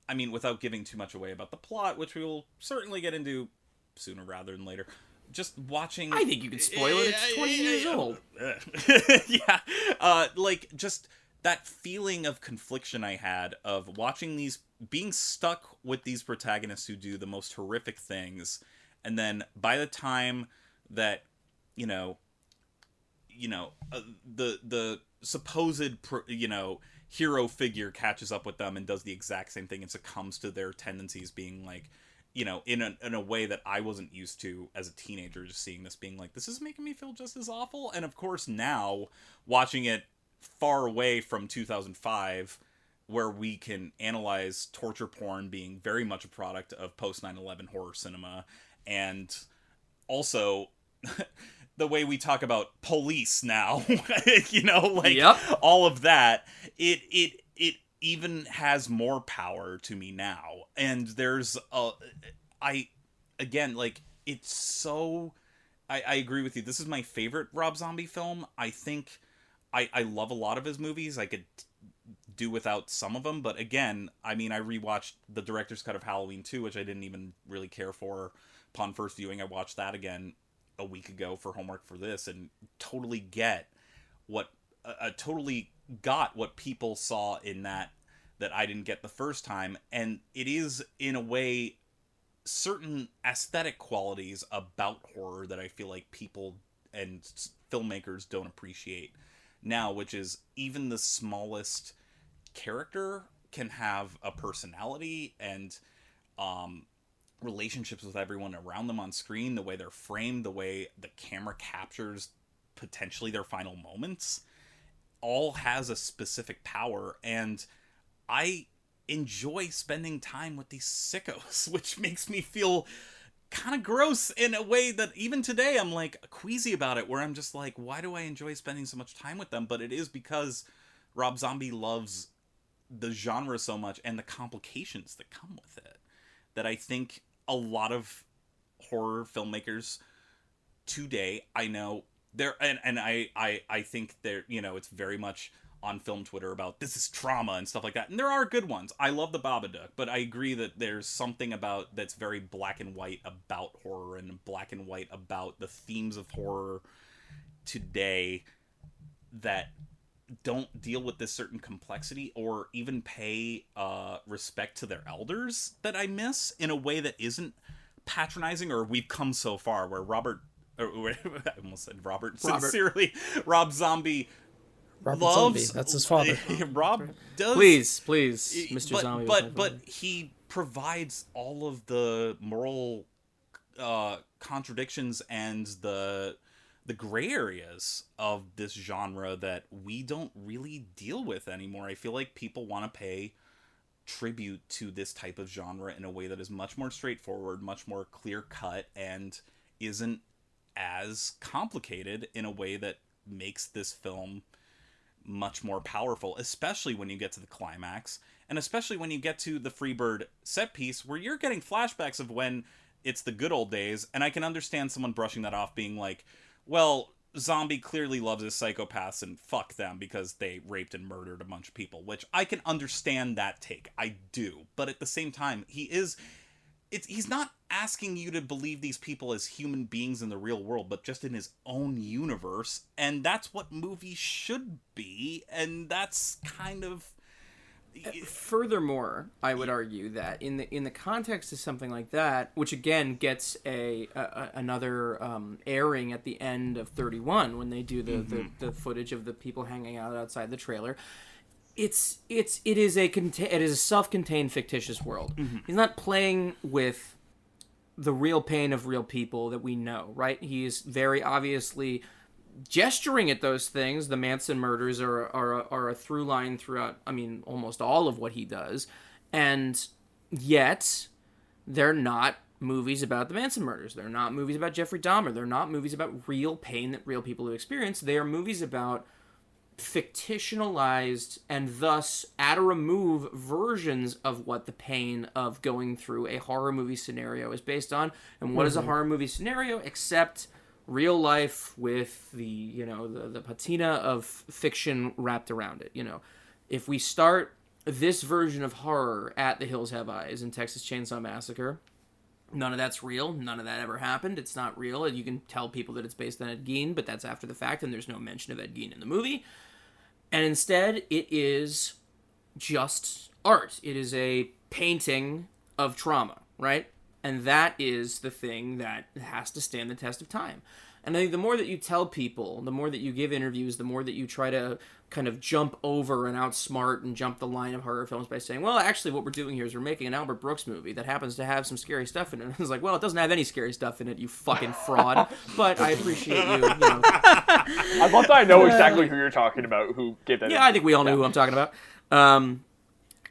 I mean, without giving too much away about the plot, which we will certainly get into sooner rather than later. Just watching... I think you could spoil it. It's 20 years old. Yeah. Like, just that feeling of confliction I had of watching these... being stuck with these protagonists who do the most horrific things, and then by the time that, the supposed, hero figure catches up with them and does the exact same thing and succumbs to their tendencies, being like, in a way that I wasn't used to as a teenager, just seeing this being like, this is making me feel just as awful. And of course now, watching it far away from 2005, where we can analyze torture porn being very much a product of post 9/11 horror cinema, and also the way we talk about police now, all of that, it even has more power to me now. And there's I agree with you. This is my favorite Rob Zombie film. I think I love a lot of his movies. I could do without some of them, but again, I mean, I rewatched the director's cut of Halloween 2, which I didn't even really care for upon first viewing. I watched that again a week ago for homework for this, and totally got what people saw in that I didn't get the first time. And it is, in a way, certain aesthetic qualities about horror that I feel like people and filmmakers don't appreciate now, which is even the smallest character can have a personality and relationships with everyone around them on screen, the way they're framed, the way the camera captures potentially their final moments, all has a specific power. And I enjoy spending time with these sickos, which makes me feel kind of gross in a way that even today I'm like queasy about it, where I'm just like, why do I enjoy spending so much time with them? But it is because Rob Zombie loves the genre so much and the complications that come with it, that I think a lot of horror filmmakers today, I know there, and I think there, it's very much on film Twitter about this is trauma and stuff like that. And there are good ones. I love The Babadook, but I agree that there's something about that's very black and white about horror, and black and white about the themes of horror today that don't deal with this certain complexity or even pay respect to their elders, that I miss in a way that isn't patronizing. Or we've come so far where I almost said Robert. Sincerely, Rob Zombie loves... Zombie. That's his father. Rob does... Please, Mr. Zombie. But he provides all of the moral contradictions and the gray areas of this genre that we don't really deal with anymore. I feel like people want to pay tribute to this type of genre in a way that is much more straightforward, much more clear-cut, and isn't as complicated in a way that makes this film much more powerful, especially when you get to the climax, and especially when you get to the Freebird set piece, where you're getting flashbacks of when it's the good old days, and I can understand someone brushing that off, being like, well, Zombie clearly loves his psychopaths and fuck them because they raped and murdered a bunch of people, which I can understand that take. I do. But at the same time, he's not asking you to believe these people as human beings in the real world, but just in his own universe, and that's what movies should be, and that's kind of... Furthermore, I would argue that in the context of something like that, which again gets another airing at the end of 31 when they do the footage of the people hanging out outside the trailer, it is a self-contained fictitious world. He's not playing with the real pain of real people that we know, right? He is very obviously gesturing at those things. The Manson murders are a through line throughout, I mean, almost all of what he does. And yet, they're not movies about the Manson murders. They're not movies about Jeffrey Dahmer. They're not movies about real pain that real people have experienced. They are movies about fictionalized and thus at a remove versions of what the pain of going through a horror movie scenario is based on. And what is a horror movie scenario except real life with the patina of fiction wrapped around it. If we start this version of horror at The Hills Have Eyes and Texas Chainsaw Massacre, none of that's real. None of that ever happened. It's not real. You can tell people that it's based on Ed Gein, but that's after the fact, and there's no mention of Ed Gein in the movie. And instead, it is just art. It is a painting of trauma, right? And that is the thing that has to stand the test of time. And I think the more that you tell people, the more that you give interviews, the more that you try to kind of jump over and outsmart and jump the line of horror films by saying, well, actually what we're doing here is we're making an Albert Brooks movie that happens to have some scary stuff in it. And it's like, well, it doesn't have any scary stuff in it, you fucking fraud. But I appreciate you. I love that I know exactly who you're talking about, who gave that. Yeah, I think we all know who I'm talking about.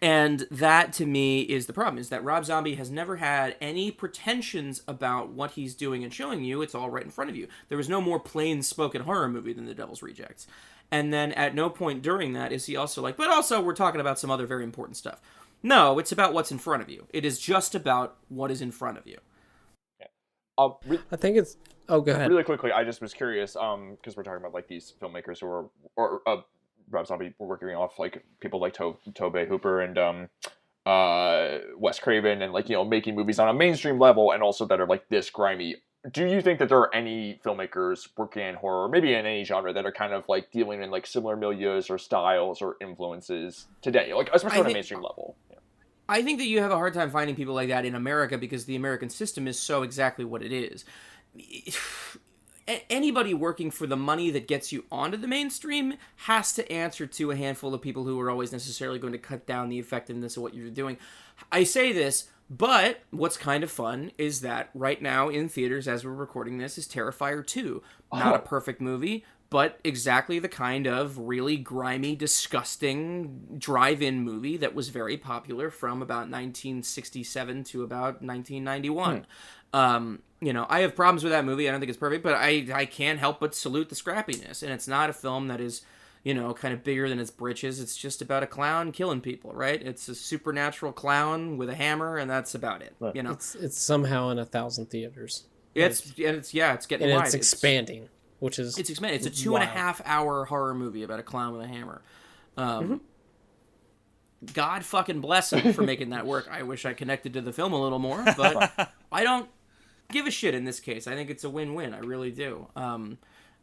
And that, to me, is the problem, is that Rob Zombie has never had any pretensions about what he's doing and showing you. It's all right in front of you. There was no more plain-spoken horror movie than The Devil's Rejects. And then at no point during that is he also like, but also we're talking about some other very important stuff. No, it's about what's in front of you. It is just about what is in front of you. Yeah. I think it's... Oh, go ahead. Really quickly, I just was curious, because we're talking about like these filmmakers who are... or Rob Zombie working off like people like Tobe Hooper and Wes Craven, and making movies on a mainstream level and also that are like this grimy. Do you think that there are any filmmakers working in horror, maybe in any genre, that are kind of like dealing in like similar milieus or styles or influences today, like especially on a mainstream level? Yeah. I think that you have a hard time finding people like that in America because the American system is so exactly what it is. Anybody working for the money that gets you onto the mainstream has to answer to a handful of people who are always necessarily going to cut down the effectiveness of what you're doing. I say this, but what's kind of fun is that right now in theaters, as we're recording this, is Terrifier 2. Not a perfect movie, but exactly the kind of really grimy, disgusting drive-in movie that was very popular from about 1967 to about 1991. I have problems with that movie. I don't think it's perfect, but I can't help but salute the scrappiness. And it's not a film that is, kind of bigger than its britches. It's just about a clown killing people, right? It's a supernatural clown with a hammer, and that's about it. Right. It's somehow in 1,000 theaters. It's getting and wide. It's expanding, which is it's expanding. It's a 2.5 hour horror movie about a clown with a hammer. God fucking bless him for making that work. I wish I connected to the film a little more, but I don't give a shit in this case. I think it's a win-win. I really do. And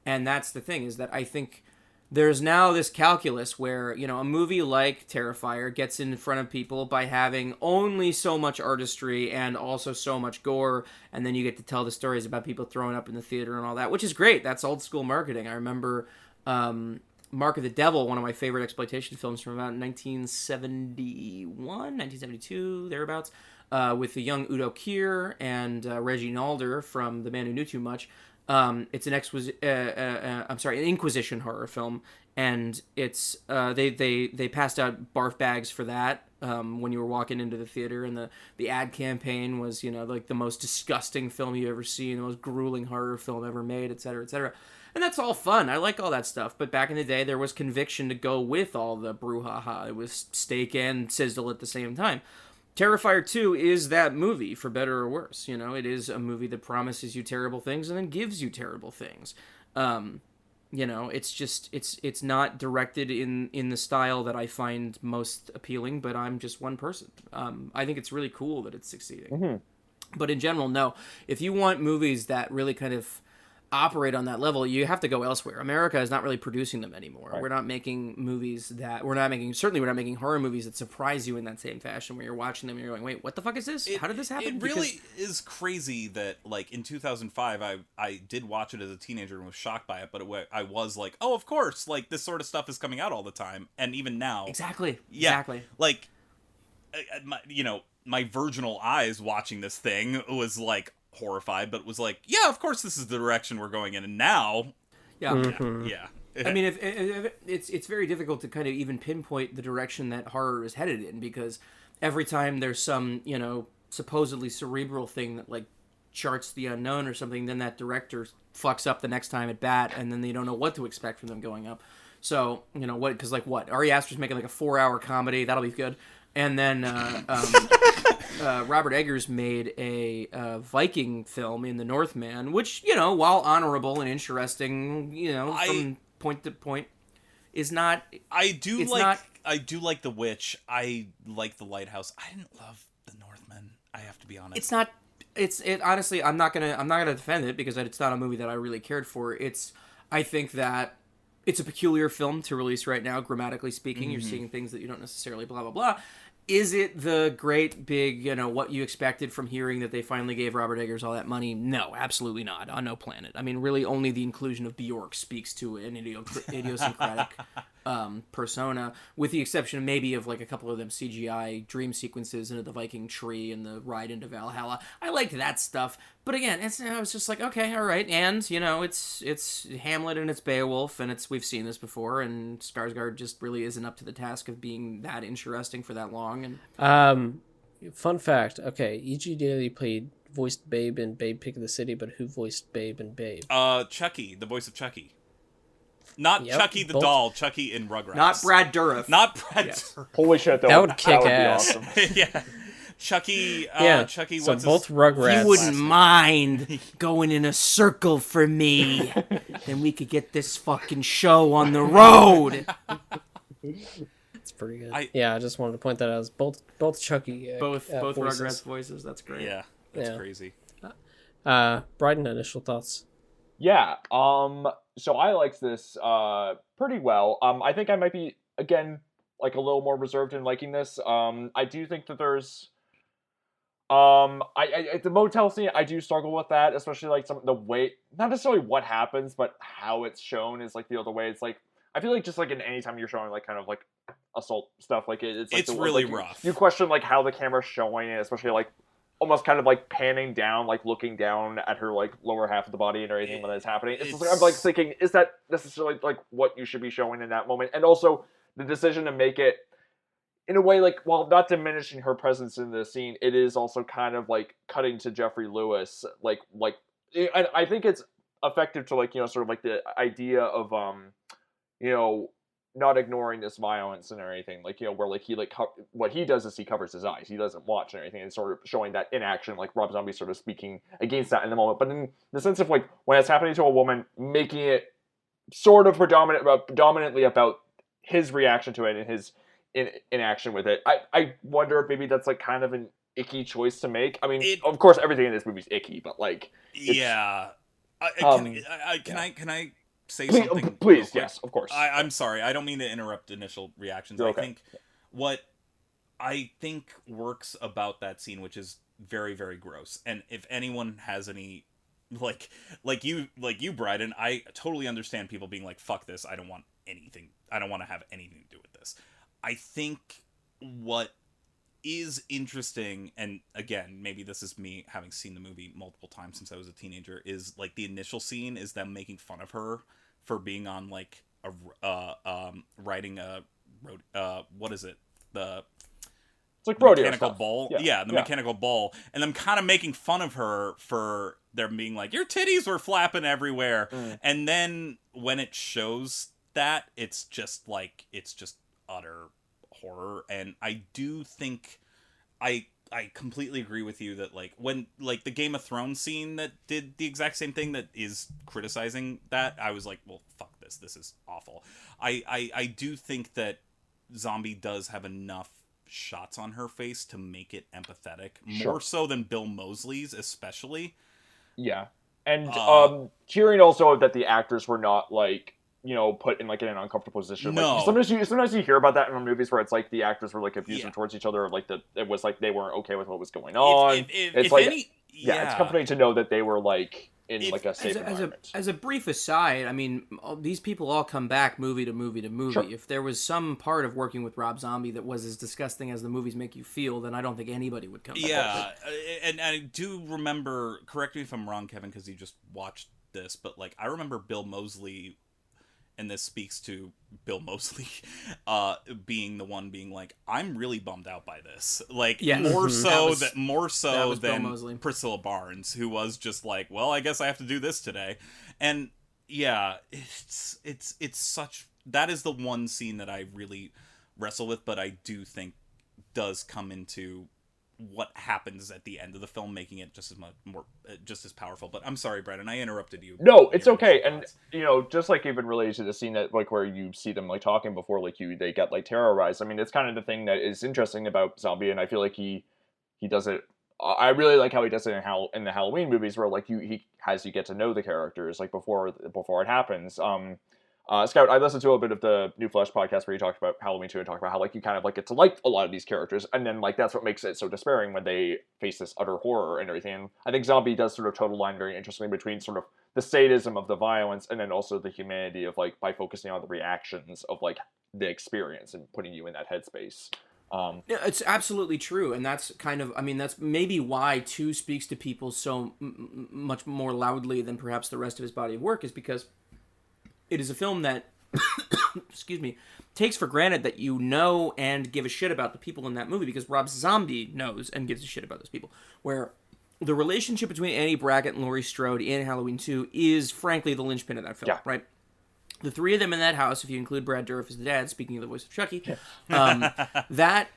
that's the thing, is that I think there's now this calculus where, a movie like Terrifier gets in front of people by having only so much artistry and also so much gore, and then you get to tell the stories about people throwing up in the theater and all that, which is great. That's old school marketing. I remember Mark of the Devil, one of my favorite exploitation films from about 1971, 1972, thereabouts, with the young Udo Kier and Reggie Nalder from The Man Who Knew Too Much. It's an Inquisition horror film, and it's they passed out barf bags for that when you were walking into the theater, and the ad campaign was like the most disgusting film you ever seen, the most grueling horror film ever made, etc., etc. And that's all fun. I like all that stuff. But back in the day, there was conviction to go with all the brouhaha. It was steak and sizzle at the same time. Terrifier 2 is that movie, for better or worse. You know, it is a movie that promises you terrible things and then gives you terrible things. You know, it's just it's not directed in the style that I find most appealing, but I'm just one person. I think it's really cool that it's succeeding. Mm-hmm. But in general, no. If you want movies that really kind of operate on that level, you have to go elsewhere. America is not really producing them anymore. Right. We're not making movies that we're not making horror movies that surprise you in that same fashion, where you're watching them and you're going, wait, what the fuck is this? How did this happen? It really is crazy that, like, in 2005, I did watch it as a teenager and was shocked by it, but I was like, oh, of course, like, this sort of stuff is coming out all the time. And even now. Exactly. Like, my virginal eyes watching this thing was, like, horrified, but was like, yeah, of course this is the direction we're going in. And now, yeah. I mean, if it's very difficult to kind of even pinpoint the direction that horror is headed in, because every time there's some, you know, supposedly cerebral thing that, like, charts the unknown or something, then that director fucks up the next time at bat, and then they don't know what to expect from them going up. So, you know, because, like, what? Ari Aster's making, like, a 4-hour comedy. That'll be good. And then Robert Eggers made a Viking film in The Northman, which, you know, while honorable and interesting, you know, from point to point, is not. I do like The Witch. I like The Lighthouse. I didn't love The Northman. I have to be honest. It's not. It honestly, I'm not gonna defend it because it's not a movie that I really cared for. I think that it's a peculiar film to release right now, grammatically speaking. Mm-hmm. You're seeing things that you don't necessarily blah, blah, blah. Is it the great big, you know, what you expected from hearing that they finally gave Robert Eggers all that money? No, absolutely not. On no planet. I mean, really only the inclusion of Bjork speaks to an idiosyncratic persona, with the exception maybe of, like, a couple of them CGI dream sequences into the Viking tree and the ride into Valhalla. I liked that stuff. But again, I was just like, okay, all right. And, you know, it's Hamlet and it's Beowulf, and we've seen this before, and Skarsgård just really isn't up to the task of being that interesting for that long. And fun fact, okay, E.G. Daily voiced Babe in Babe Pig of the City, but who voiced Babe in Babe? Chucky, the voice of Chucky. Not Chucky the doll, Chucky in Rugrats. Not Brad Dourif. Dourif. Holy shit, that would kick ass. Be awesome. Yeah. Chucky, Chucky, so both Rugrats. You wouldn't mind going in a circle for me. Then we could get this fucking show on the road. It's pretty good. I just wanted to point that out as both Chucky. Both voices. Rugrats voices. That's great. Yeah, that's crazy. Bryden, initial thoughts? Yeah. So I liked this pretty well. I think I might be, again, like, a little more reserved in liking this. I do think that there's the motel scene, I do struggle with that, especially, like, the way, not necessarily what happens, but how it's shown is, like, the other way. It's like, I feel like just, like, in any time you're showing, like, kind of, like, assault stuff, like, it's like, it's really rough. You question, like, how the camera's showing it, especially, like, almost kind of, like, panning down, like, looking down at her, like, lower half of the body and everything when it's happening. It's just, like, I'm, like, thinking, is that necessarily, like, what you should be showing in that moment? And also, the decision to make it, in a way, like, while not diminishing her presence in the scene, it is also kind of, like, cutting to Jeffrey Lewis, like, and I think it's effective to, like, you know, sort of, like, the idea of, you know, not ignoring this violence and everything, like, you know, where, like, he, like, what he does is he covers his eyes, he doesn't watch and everything, and sort of showing that in action, like, Rob Zombie sort of speaking against that in the moment, but in the sense of, like, when it's happening to a woman, making it sort of predominantly about his reaction to it and his in action with it. I wonder if maybe that's, like, kind of an icky choice to make. I mean, of course, everything in this movie is icky, but, like, yeah. Can I say something? Please, yes, of course. I'm sorry. I don't mean to interrupt initial reactions. Okay. I think what I think works about that scene, which is very, very gross, and if anyone has any, like you, Bryden, I totally understand people being like, "Fuck this! I don't want anything. I don't want to have anything to do with this." I think what is interesting, and again, maybe this is me having seen the movie multiple times since I was a teenager, is, like, the initial scene is them making fun of her for being on, like, riding a road, what is it? It's like rodeo mechanical stuff. bull. Yeah, mechanical bull. And them kind of making fun of her for them being like, your titties were flapping everywhere. And then when it shows that, it's just utter horror. And I do think I completely agree with you that like when like the Game of Thrones scene that did the exact same thing that is criticizing that, I was like, well, fuck this. This is awful. I do think that Zombie does have enough shots on her face to make it empathetic, more so than Bill Moseley's, especially. Yeah, and hearing also that the actors were not like, you know, put in like in an uncomfortable position. No. Like, sometimes you hear about that in movies where it's like the actors were like abusive towards each other, or like it was like they weren't okay with what was going on. It's comforting to know that they were like in like a safe environment. As a brief aside, I mean, these people all come back movie to movie to movie. Sure. If there was some part of working with Rob Zombie that was as disgusting as the movies make you feel, then I don't think anybody would come back. Yeah, and I do remember, correct me if I'm wrong, Kevin, because you just watched this, but like I remember Bill Moseley, and this speaks to Bill Moseley being the one being like, I'm really bummed out by this. Like, more so than Priscilla Barnes, who was just like, well, I guess I have to do this today. And yeah, it's such, that is the one scene that I really wrestle with, but I do think does come into what happens at the end of the film, making it just as powerful. But I'm sorry, Brandon, I interrupted you. No, it's okay. And you know, just like even related to the scene that like where you see them like talking before like they get like terrorized. I mean, it's kind of the thing that is interesting about Zombie, and I feel like he does it. I really like how he does it in the Halloween movies, where like he has you get to know the characters like before it happens. Scout, I listened to a little bit of the New Flesh podcast where you talked about Halloween 2 and talked about how like you kind of like get to like a lot of these characters, and then like that's what makes it so despairing when they face this utter horror and everything. And I think Zombie does sort of toe the line very interestingly between sort of the sadism of the violence and then also the humanity of like by focusing on the reactions of like the experience and putting you in that headspace. Yeah, it's absolutely true, and that's kind of, I mean, that's maybe why 2 speaks to people so much more loudly than perhaps the rest of his body of work, is because it is a film that, excuse me, takes for granted that you know and give a shit about the people in that movie, because Rob Zombie knows and gives a shit about those people. Where the relationship between Annie Brackett and Laurie Strode in Halloween 2 is, frankly, the linchpin of that film, right? The 3 of them in that house, if you include Brad Dourif as the dad, speaking of the voice of Chucky, that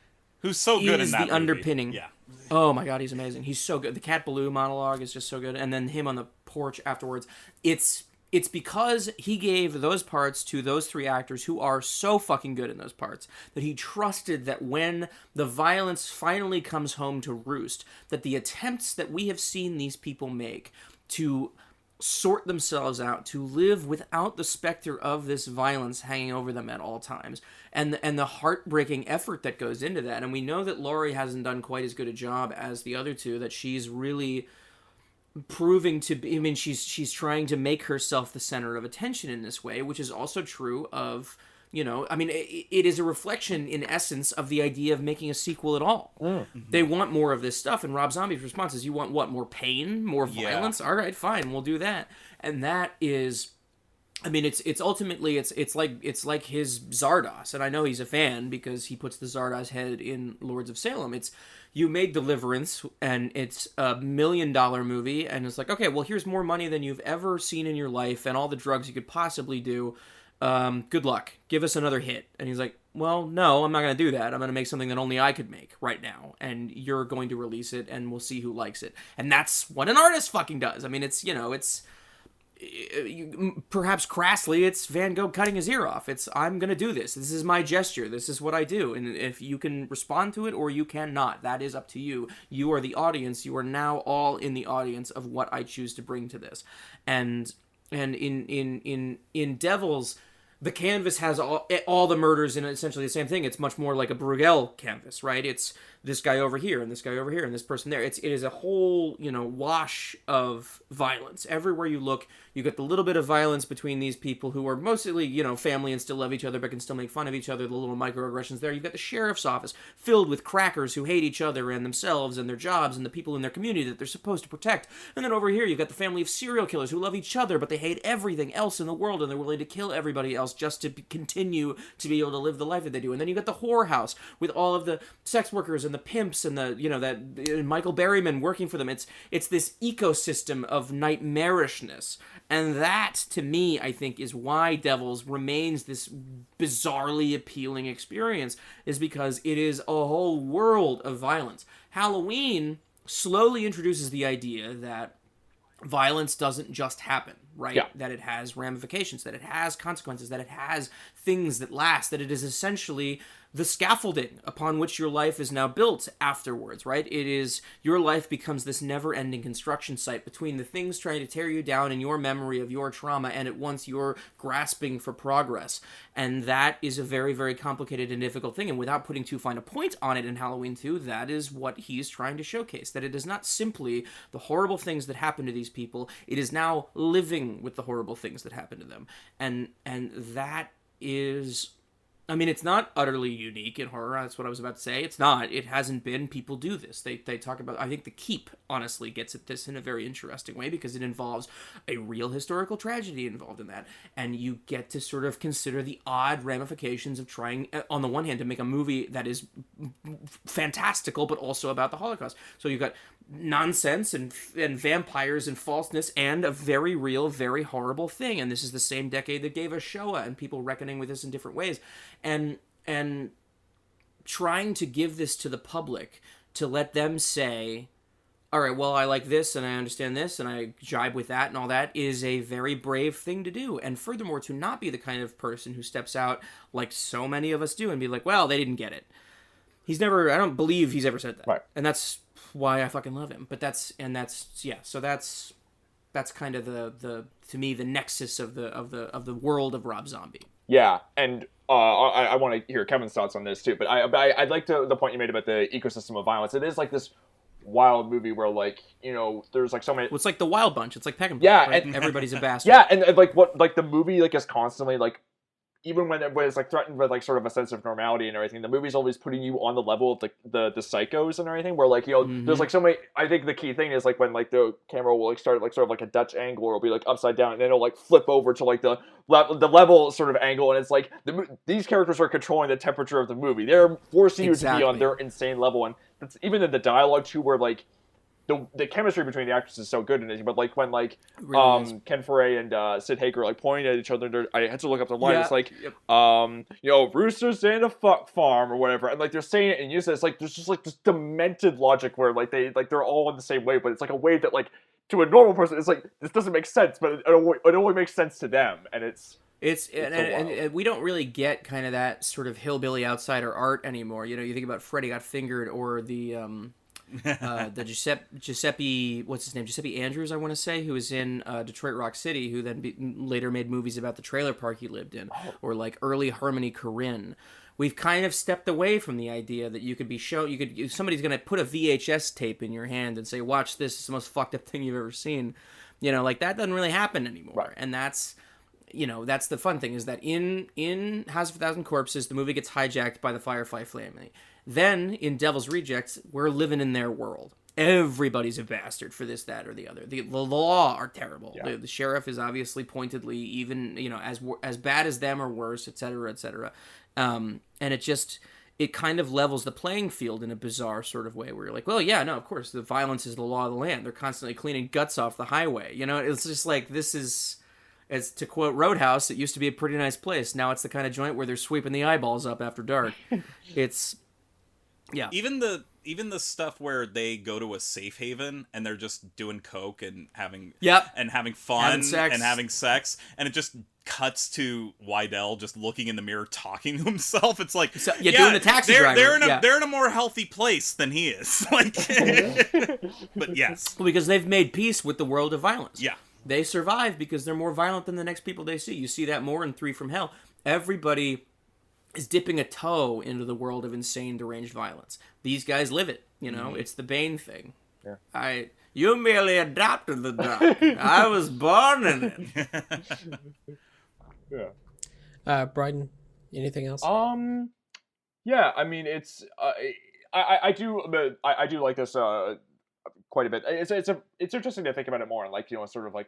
who's so good is in that the underpinning. Yeah. Oh my god, he's amazing. He's so good. The Cat Ballou monologue is just so good, and then him on the porch afterwards. It's because he gave those parts to those 3 actors who are so fucking good in those parts that he trusted that when the violence finally comes home to roost, that the attempts that we have seen these people make to sort themselves out, to live without the specter of this violence hanging over them at all times, and the heartbreaking effort that goes into that. And we know that Laurie hasn't done quite as good a job as the other 2, that she's really proving to be, I mean, she's trying to make herself the center of attention in this way, which is also true of, you know, I mean, it is a reflection in essence of the idea of making a sequel at all. They want more of this stuff, and Rob Zombie's response is, you want what, more pain, more violence? All right, fine, we'll do that. And that is, I mean, it's ultimately it's like his Zardoz, and I know he's a fan because he puts the Zardoz head in Lords of Salem. It's, you made Deliverance, and it's a $1 million movie, and it's like, okay, well, here's more money than you've ever seen in your life, and all the drugs you could possibly do. Good luck. Give us another hit. And he's like, well, no, I'm not going to do that. I'm going to make something that only I could make right now, and you're going to release it, and we'll see who likes it. And that's what an artist fucking does. I mean, it's, you know, it's... perhaps crassly, it's Van Gogh cutting his ear off. It's, I'm going to do this. This is my gesture. This is what I do. And if you can respond to it or you cannot, that is up to you. You are the audience. You are now all in the audience of what I choose to bring to this. And in Devils, the canvas has all the murders in essentially the same thing. It's much more like a Bruegel canvas, right? It's this guy over here and this guy over here and this person there. It is a whole, you know, wash of violence. Everywhere you look, you get the little bit of violence between these people who are mostly, you know, family and still love each other but can still make fun of each other, the little microaggressions there. You've got the sheriff's office filled with crackers who hate each other and themselves and their jobs and the people in their community that they're supposed to protect. And then over here, you've got the family of serial killers who love each other but they hate everything else in the world and they're willing to kill everybody else else just to continue to be able to live the life that they do. And then you got the whorehouse with all of the sex workers and the pimps and the, you know, that Michael Berryman working for them. It's this ecosystem of nightmarishness. And that, to me, I think, is why Devils remains this bizarrely appealing experience, is because it is a whole world of violence. Halloween slowly introduces the idea that violence doesn't just happen, right? Yeah. That it has ramifications, that it has consequences, that it has things that last, that it is essentially the scaffolding upon which your life is now built afterwards, right? It is, your life becomes this never-ending construction site between the things trying to tear you down in your memory of your trauma and at once you're grasping for progress. And that is a very, very complicated and difficult thing. And without putting too fine a point on it in Halloween 2, that is what he's trying to showcase. That it is not simply the horrible things that happen to these people. It is now living with the horrible things that happen to them. And that is... I mean, it's not utterly unique in horror. That's what I was about to say. It's not. It hasn't been. People do this. They talk about... I think The Keep, honestly, gets at this in a very interesting way because it involves a real historical tragedy involved in that. And you get to sort of consider the odd ramifications of trying, on the one hand, to make a movie that is fantastical, but also about the Holocaust. So you've got nonsense and vampires and falseness and a very real, very horrible thing. And this is the same decade that gave us Shoah and people reckoning with this in different ways. And trying to give this to the public to let them say, all right, well, I like this and I understand this and I jibe with that and all that is a very brave thing to do. And furthermore, to not be the kind of person who steps out like so many of us do and be like, well, they didn't get it. I don't believe he's ever said that. Right. And that's why I fucking love him. But that's kind of the to me, the nexus of the world of Rob Zombie. Yeah, and I want to hear Kevin's thoughts on this too. But I'd like the point you made about the ecosystem of violence. It is like this wild movie where, like, you know, there's like so many. Well, it's like the Wild Bunch. It's like Peckinpah. Yeah, right? and everybody's a bastard. Yeah, and like what, like the movie like is constantly like, even when it's like threatened with like sort of a sense of normality and everything, the movie's always putting you on the level of like the psychos and everything. Where like, you know, there's like so many. I think the key thing is like when like the camera will like start like sort of like a Dutch angle, or it'll be like upside down, and then it'll like flip over to like the level sort of angle, and it's like these characters are controlling the temperature of the movie. They're forcing you to be on their insane level, and that's even in the dialogue too, where like. The chemistry between the actors is so good in it, but like when like really Ken Foray and Sid Haig are like pointing at each other, I had to look up the line. Yeah. It's like you know, roosters in a fuck farm or whatever, and like they're saying it in unison. It's like there's just like this demented logic where like they're all in the same way, but it's like a way that like to a normal person it's like this doesn't make sense, but it only makes sense to them, and it's and we don't really get kind of that sort of hillbilly outsider art anymore. You know, you think about Freddy Got Fingered or the Giuseppe, what's his name? Giuseppe Andrews, I want to say, who was in Detroit Rock City, who then later made movies about the trailer park he lived in, or like early Harmony Korine. We've kind of stepped away from the idea that you could be somebody's going to put a VHS tape in your hand and say, watch this, it's the most fucked up thing you've ever seen. You know, like that doesn't really happen anymore. Right. And that's, you know, that's the fun thing, is that in House of a Thousand Corpses, the movie gets hijacked by the Firefly family. Then, in Devil's Rejects, we're living in their world. Everybody's a bastard for this, that, or the other. The law are terrible. Yeah. The sheriff is obviously pointedly even, you know, as bad as them or worse, et cetera, et cetera. And it kind of levels the playing field in a bizarre sort of way where you're like, well, yeah, no, of course, the violence is the law of the land. They're constantly cleaning guts off the highway. You know, it's just like, this is... As to quote Roadhouse, it used to be a pretty nice place. Now it's the kind of joint where they're sweeping the eyeballs up after dark. It's... Yeah. Even the stuff where they go to a safe haven and they're just doing coke and having fun and having sex, and it just cuts to Wydell just looking in the mirror talking to himself. It's like doing the taxi driver. They're in a more healthy place than he is. Like, but yes, well, because they've made peace with the world of violence. Yeah, they survive because they're more violent than the next people they see. You see that more in 3 from Hell. Everybody is dipping a toe into the world of insane, deranged violence. These guys live it, you know? It's the Bane thing. Yeah. You merely adopted the dark. I was born in it. Yeah. Bryden, anything else? Yeah, I mean, it's... I do like this quite a bit. It's interesting to think about it more, and like, you know, sort of like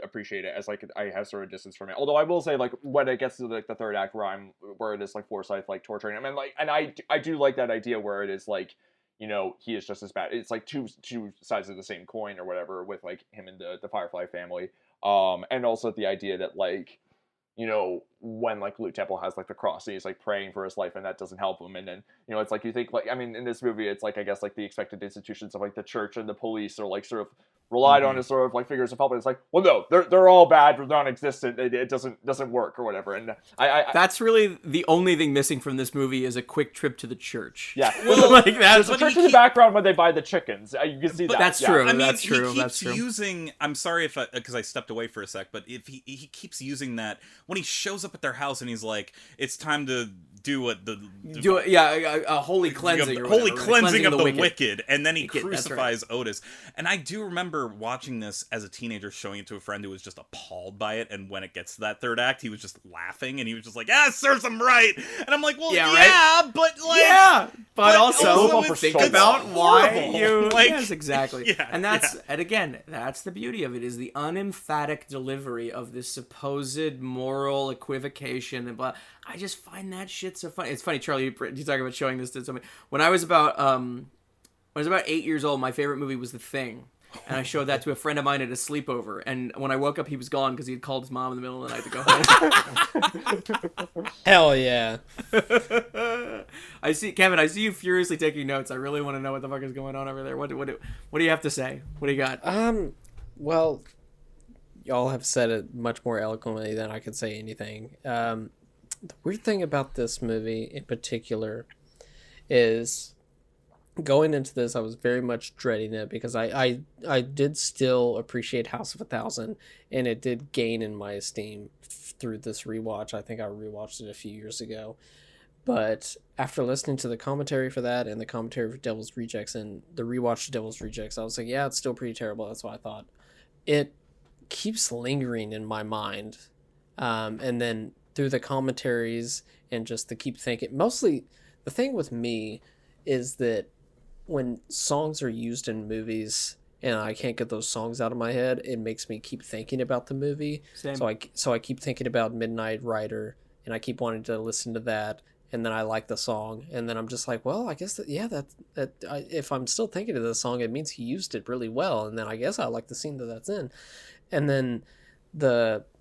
appreciate it as like I have sort of distance from it. Although I will say like when it gets to like the third act where it is like Forsyth like torturing him, and like and I do like that idea where it is like, you know, he is just as bad. It's like two sides of the same coin or whatever with like him and the Firefly family. And also the idea that like, you know, when like Luke Temple has like the cross and he's like praying for his life and that doesn't help him, and then, you know, it's like you think like, I mean, in this movie it's like I guess like the expected institutions of like the church and the police are like sort of relied on as sort of like figures of help, and it's like, well, no, they're all bad, they're non-existent, it doesn't work or whatever. And I that's really the only thing missing from this movie is a quick trip to the church. Yeah, well, like there's a church in the background when they buy the chickens. You can see that. That's true. I mean, that's true. He keeps that's true. using. I'm sorry if because I stepped away for a sec, but if he keeps using that when he shows up at their house and he's like, "It's time to do what a holy cleansing, or holy whatever, cleansing of the wicked," and then he crucifies right. Otis. And I do remember watching this as a teenager, showing it to a friend who was just appalled by it. And when it gets to that third act, he was just laughing and he was just like, "Ah, serves him right." And I'm like, "Well, right? but like, but also think about why you like, yes, exactly." Yeah, and and again, that's the beauty of it, is the unemphatic delivery of this supposed moral equivocation and blah. I just find that shit so funny. It's funny, Charlie, you talk about showing this to somebody. When I was about 8 years old, my favorite movie was The Thing. And I showed that to a friend of mine at a sleepover. And when I woke up, he was gone because he had called his mom in the middle of the night to go home. Hell yeah. I see, Kevin, I see you furiously taking notes. I really want to know what the fuck is going on over there. What do you have to say? What do you got? Well, y'all have said it much more eloquently than I could say anything. The weird thing about this movie in particular is going into this, I was very much dreading it because I did still appreciate House of 1000, and it did gain in my esteem through this rewatch. I think I rewatched it a few years ago. But after listening to the commentary for that and the commentary for Devil's Rejects and the rewatch of Devil's Rejects, I was like, yeah, it's still pretty terrible. That's what I thought. It keeps lingering in my mind. And then through the commentaries and just to keep thinking, mostly the thing with me is that when songs are used in movies and I can't get those songs out of my head, it makes me keep thinking about the movie. Same. So I keep thinking about Midnight Rider and I keep wanting to listen to that, and then I like the song, and then I'm just like, well, I guess if I'm still thinking of the song, it means he used it really well, and then I guess I like the scene that's in. And then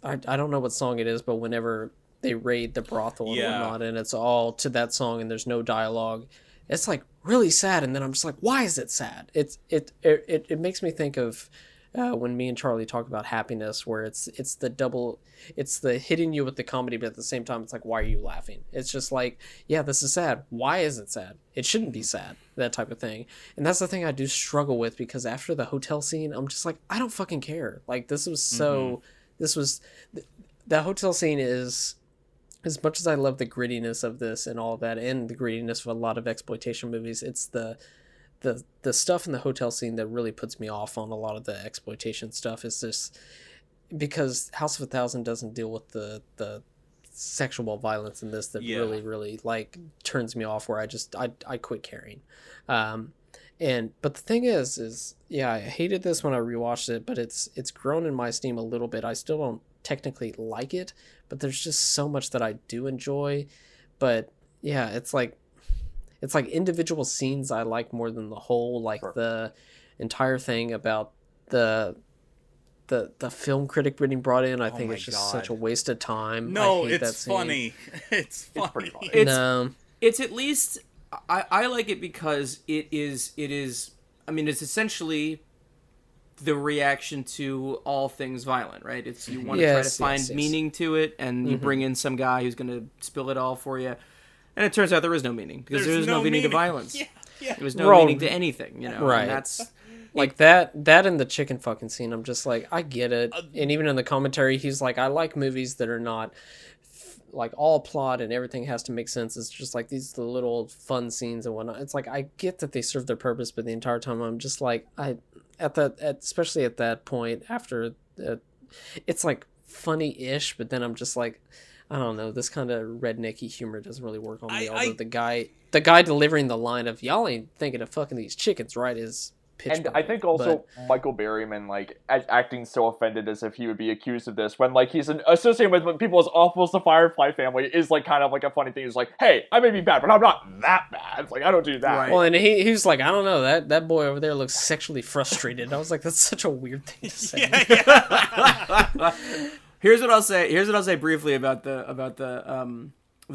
I don't know what song it is, but whenever they raid the brothel and whatnot, and it's all to that song and there's no dialogue, it's like really sad. And then I'm just like, why is it sad? It makes me think of when me and Charlie talk about happiness, where it's the hitting you with the comedy, but at the same time it's like, why are you laughing? It's just like, yeah, this is sad. Why is it sad? It shouldn't be sad, that type of thing. And that's the thing I do struggle with, because after the hotel scene, I'm just like, I don't fucking care. Like, this was the hotel scene is, as much as I love the grittiness of this and all of that, and the grittiness of a lot of exploitation movies, it's the stuff in the hotel scene that really puts me off on a lot of the exploitation stuff. Is just because House of 1000 doesn't deal with the sexual violence in this that really like turns me off, where I quit caring. But the thing is I hated this when I rewatched it, but it's grown in my esteem a little bit. I still don't technically like it, but there's just so much that I do enjoy. But yeah, it's like individual scenes I like more than the whole. Like the entire thing about the film critic being brought in, I think it's just such a waste of time. No, I hate it's that funny. It's funny. It's pretty funny. No, it's at least I like it because it is. I mean, it's essentially the reaction to all things violent, right? It's you want to try to find meaning to it, and you bring in some guy who's going to spill it all for you, and it turns out there is no meaning, because there's no meaning to violence. Yeah. There's no meaning to anything, right? And that's like that and the chicken fucking scene. I'm just like, I get it. And even in the commentary, he's like, I like movies that are not like all plot and everything has to make sense. It's just like these little fun scenes and whatnot. It's like, I get that they serve their purpose, but the entire time I'm just like, especially at that point after it's like funny-ish, but then I'm just like, I don't know, this kind of rednecky humor doesn't really work on me. Although the guy delivering the line of "y'all ain't thinking of fucking these chickens, right?" is pitch. And I think also Michael Berryman, like, acting so offended as if he would be accused of this when, like, he's associated with people as awful as the Firefly family is, like, kind of like a funny thing. He's like, hey, I may be bad, but I'm not that bad. It's like, I don't do that. Right. Well, and he was like, I don't know, that boy over there looks sexually frustrated. I was like, that's such a weird thing to say. Here's what I'll say briefly about the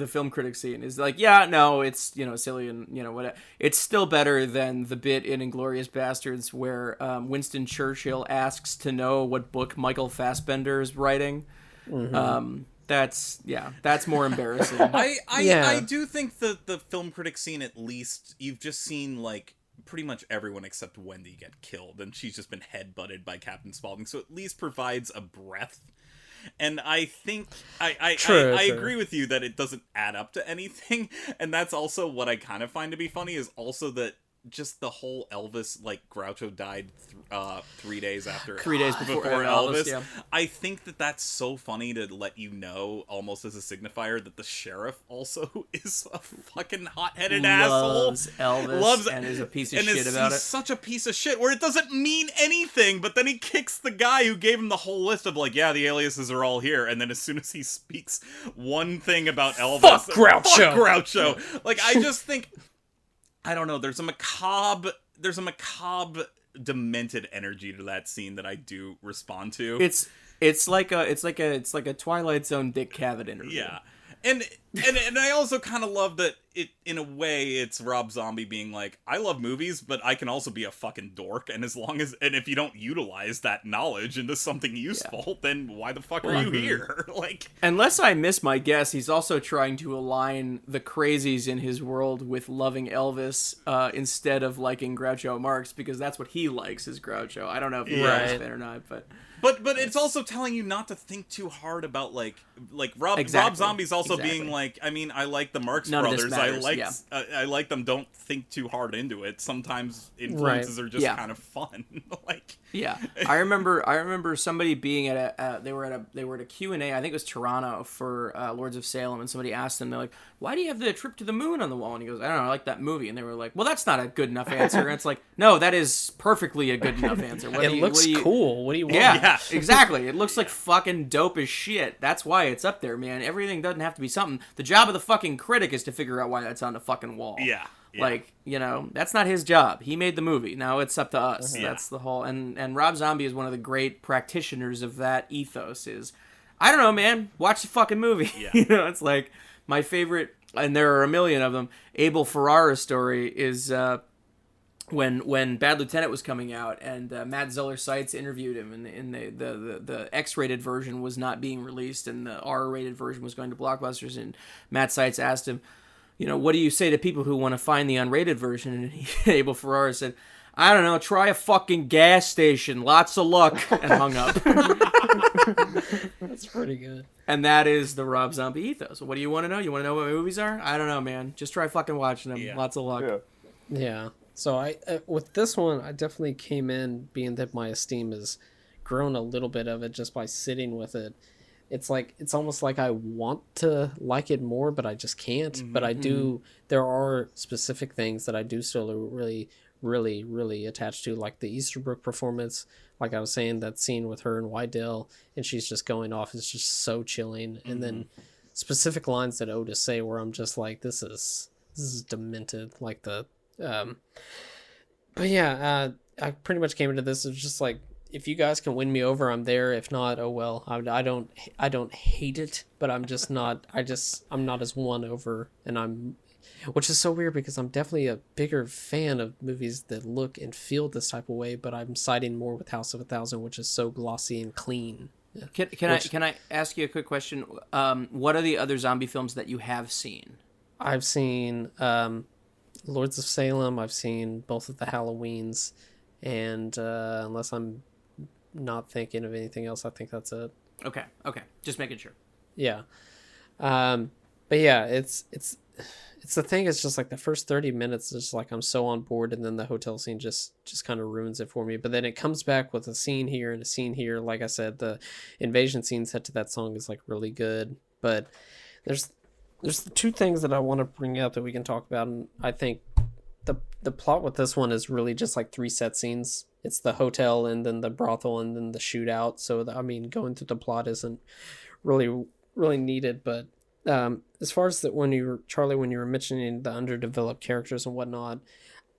film critic scene is like, yeah, no, it's, silly and, whatever. It's still better than the bit in Inglourious Bastards where Winston Churchill asks to know what book Michael Fassbender is writing. Mm-hmm. That's more embarrassing. I do think the film critic scene, at least, you've just seen, like, pretty much everyone except Wendy get killed, and she's just been headbutted by Captain Spaulding, so at least provides a breath. And I think I agree with you that it doesn't add up to anything, and that's also what I kind of find to be funny is also that just the whole Elvis, like, Groucho died 3 days after 3 days before Elvis. Yeah. I think that's so funny to let you know, almost as a signifier, that the sheriff also is a fucking hot-headed asshole. Loves Elvis and is a piece of shit about it. He's such a piece of shit where it doesn't mean anything, but then he kicks the guy who gave him the whole list of, like, yeah, the aliases are all here, and then as soon as he speaks one thing about Elvis, fuck Groucho. Like, I just think, I don't know, there's a macabre, demented energy to that scene that I do respond to. It's like a Twilight Zone Dick Cavett interview. Yeah. And I also kind of love that it, in a way, it's Rob Zombie being like, I love movies, but I can also be a fucking dork, and if you don't utilize that knowledge into something useful, then why the fuck are you here? Like, unless I miss my guess, he's also trying to align the crazies in his world with loving Elvis instead of liking Groucho Marx, because that's what he likes is Groucho. I don't know if he's a fan or not, but it's also telling you not to think too hard about like Rob Zombie's also being like, I mean, I like the Marx Brothers. I like them. Don't think too hard into it. Sometimes influences are just kind of fun. Like, yeah, I remember somebody being at they were at a Q&A. I think it was Toronto for Lords of Salem, and somebody asked him, they're like, why do you have the trip to the moon on the wall? And he goes, I don't know, I like that movie. And they were like, well, that's not a good enough answer. And it's like, no, that is perfectly a good enough answer. It looks cool. What do you want? Yeah, exactly. It looks like fucking dope as shit. That's why it's up there, man. Everything doesn't have to be something. The job of the fucking critic is to figure out why that's on the fucking wall. Yeah. Like, that's not his job. He made the movie. Now it's up to us. Yeah. That's the whole... And Rob Zombie is one of the great practitioners of that ethos is, I don't know, man, watch the fucking movie. Yeah. It's like my favorite, and there are a million of them, Abel Ferrara's story is when Bad Lieutenant was coming out and Matt Zoller Seitz interviewed him and the X-rated version was not being released and the R-rated version was going to Blockbusters, and Matt Seitz asked him, what do you say to people who want to find the unrated version? And Abel Ferrara said, I don't know, try a fucking gas station. Lots of luck. And hung up. That's pretty good. And that is the Rob Zombie ethos. What do you want to know? You want to know what movies are? I don't know, man. Just try fucking watching them. Yeah. Lots of luck. Yeah. So I with this one, I definitely came in being that my esteem has grown a little bit of it just by sitting with it. It's almost like I want to like it more, but I just can't. Mm-hmm. But I do. There are specific things that I do still really, really, really attached to, like the Easterbrook performance. Like I was saying, that scene with her and Wydell, and she's just going off. It's just so chilling. Mm-hmm. And then specific lines that Otis say, where I'm just like, this is demented. Like the, but yeah, I pretty much came into this. It's just like, if you guys can win me over, I'm there. If not, oh well. I don't hate it, but I'm just not. I'm not as won over, and which is so weird because I'm definitely a bigger fan of movies that look and feel this type of way. But I'm siding more with House of a Thousand, which is so glossy and clean. Yeah. Can I ask you a quick question? What are the other zombie films that you have seen? I've seen Lords of Salem. I've seen both of the Halloweens, and unless I'm not thinking of anything else, I think that's it. Okay, just making sure. Yeah, but yeah, it's the thing. It's just like the first 30 minutes is like I'm so on board, and then the hotel scene just kind of ruins it for me. But then it comes back with a scene here and a scene here. Like I said, the invasion scene set to that song is like really good. But there's two things that I want to bring out that we can talk about, and I think the plot with this one is really just like 3 set scenes. It's the hotel and then the brothel and then the shootout. So I mean, going through the plot isn't really needed. But as far as that, when you were mentioning the underdeveloped characters and whatnot,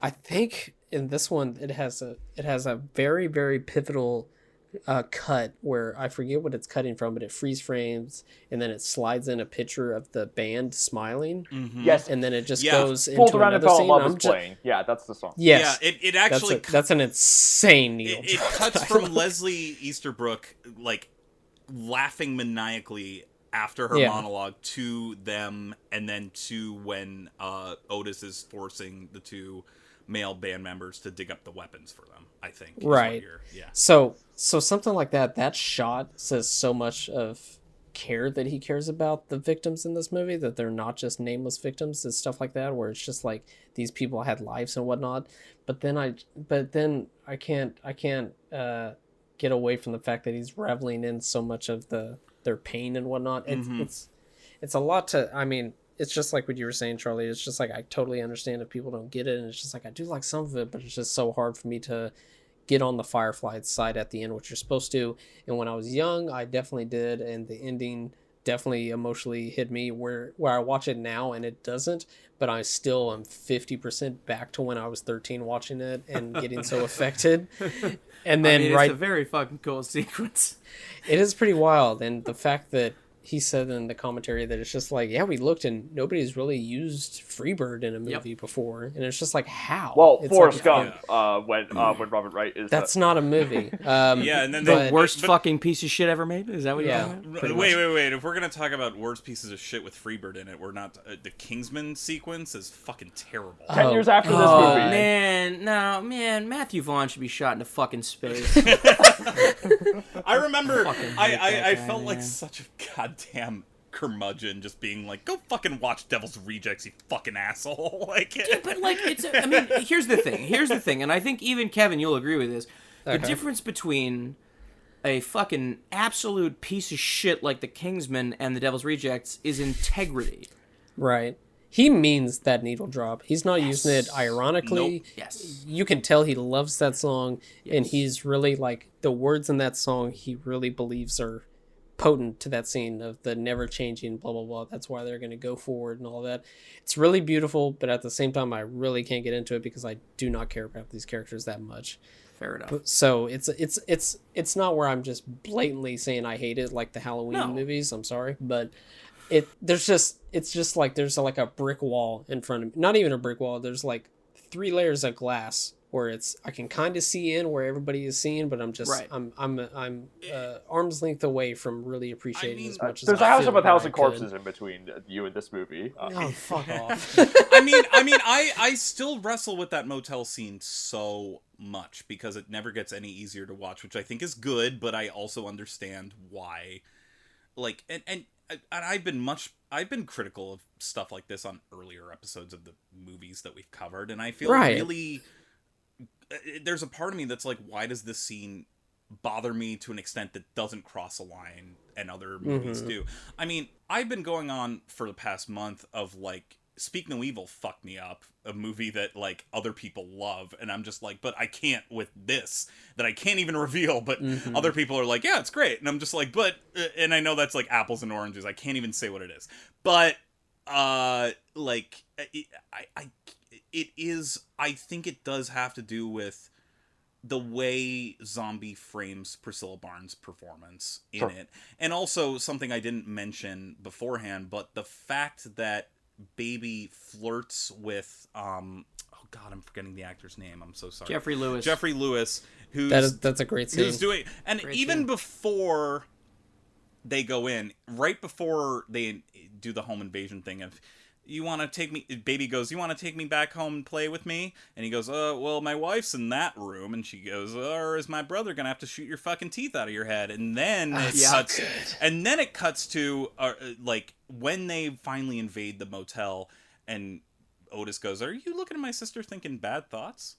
I think in this one it has a very, very pivotal cut where I forget what it's cutting from, but it freeze frames and then it slides in a picture of the band smiling. Yes, and then it just goes Fooled into Around another and Fell in scene. Love is playing. Yeah, that's the song. Yes, Yeah, it actually that's an insane needle. It cuts from Leslie Easterbrook like laughing maniacally after her monologue to them, and then to when Otis is forcing the 2 male band members to dig up the weapons for them, I think. Right. Yeah. So something like that shot says so much of care that he cares about the victims in this movie, that they're not just nameless victims and stuff like that, where it's just like these people had lives and whatnot. But then I can't get away from the fact that he's reveling in so much of their pain and whatnot. It's a lot to, I mean, it's just like what you were saying, Charlie. It's just like, I totally understand if people don't get it, and it's just like, I do like some of it, but it's just so hard for me to get on the Firefly side at the end, which you're supposed to. And when I was young, I definitely did, and the ending definitely emotionally hit me, where I watch it now and it doesn't, but I still am 50% back to when I was 13 watching it and getting so affected. And then it's a very fucking cool sequence. It is pretty wild, and the fact that he said in the commentary that it's just like, yeah, we looked and nobody's really used Freebird in a movie before, and it's just like, how? Well, it's Forrest like, Gump, when Robert Wright is... That's not a movie. Yeah, and then the worst fucking piece of shit ever made? Is that what you're talking about? Wait. If we're going to talk about worst pieces of shit with Freebird in it, we're not... the Kingsman sequence is fucking terrible. 10 years after this movie. Man, Matthew Vaughn should be shot into fucking space. I remember, I guy, felt like man. such a goddamn curmudgeon, just being like, go fucking watch Devil's Rejects, you fucking asshole. Like, yeah, but like, here's the thing, and I think even Kevin, you'll agree with this. The difference between a fucking absolute piece of shit like The Kingsman and The Devil's Rejects is integrity. Right. He means that needle drop. He's not using it ironically. Nope. Yes. You can tell he loves that song, and he's really like, the words in that song he really believes are potent to that scene of the never changing blah blah blah. That's why they're going to go forward and all that. It's really beautiful, but at the same time I really can't get into it because I do not care about these characters that much. Fair enough. So it's not where I'm just blatantly saying I hate it like the Halloween movies. I'm sorry, but it's just like there's like a brick wall in front of me. Not even a brick wall. There's like 3 layers of glass where I can kind of see in where everybody is seeing, but I'm just I'm arm's length away from really appreciating as much as there's a house of 1,000 corpses in between you and this movie. Oh, fuck off. I still wrestle with that motel scene so much because it never gets any easier to watch, which I think is good, but I also understand why. Like, and I've been critical of stuff like this on earlier episodes of the movies that we've covered, and I feel really, there's a part of me that's like, why does this scene bother me to an extent that doesn't cross a line and other movies do? I mean, I've been going on for the past month of like, Speak No Evil fucked me up, a movie that like other people love, and I'm just like, but I can't with this that I can't even reveal, but other people are like, yeah, it's great, and I'm just like, but and I know that's like apples and oranges, I can't even say what it is, but like it is, I think it does have to do with the way Zombie frames Priscilla Barnes' performance in it, and also something I didn't mention beforehand, but the fact that Baby flirts with oh god, I'm forgetting the actor's name, I'm so sorry. Jeffrey Lewis, that's a great scene. Who's doing, and great even scene. Before they go in, right before they do the home invasion thing of, you want to take me, Baby goes, you want to take me back home and play with me? And he goes, well, my wife's in that room. And she goes, or is my brother gonna have to shoot your fucking teeth out of your head? And then it cuts to like when they finally invade the motel, and Otis goes, are you looking at my sister thinking bad thoughts?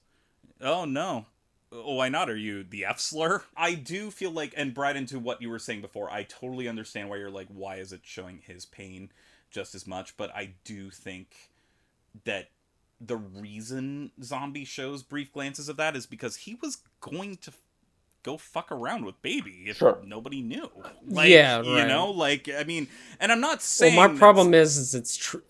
Oh no. Oh, why not? Are you the F slur? I do feel like, and Brad, into what you were saying before, I totally understand why you're like, why is it showing his pain just as much? But I do think that the reason Zombie shows brief glances of that is because he was going to go fuck around with Baby if nobody knew. Like, yeah, right. You know, like, I mean, and I'm not saying... Well, my problem is it's true.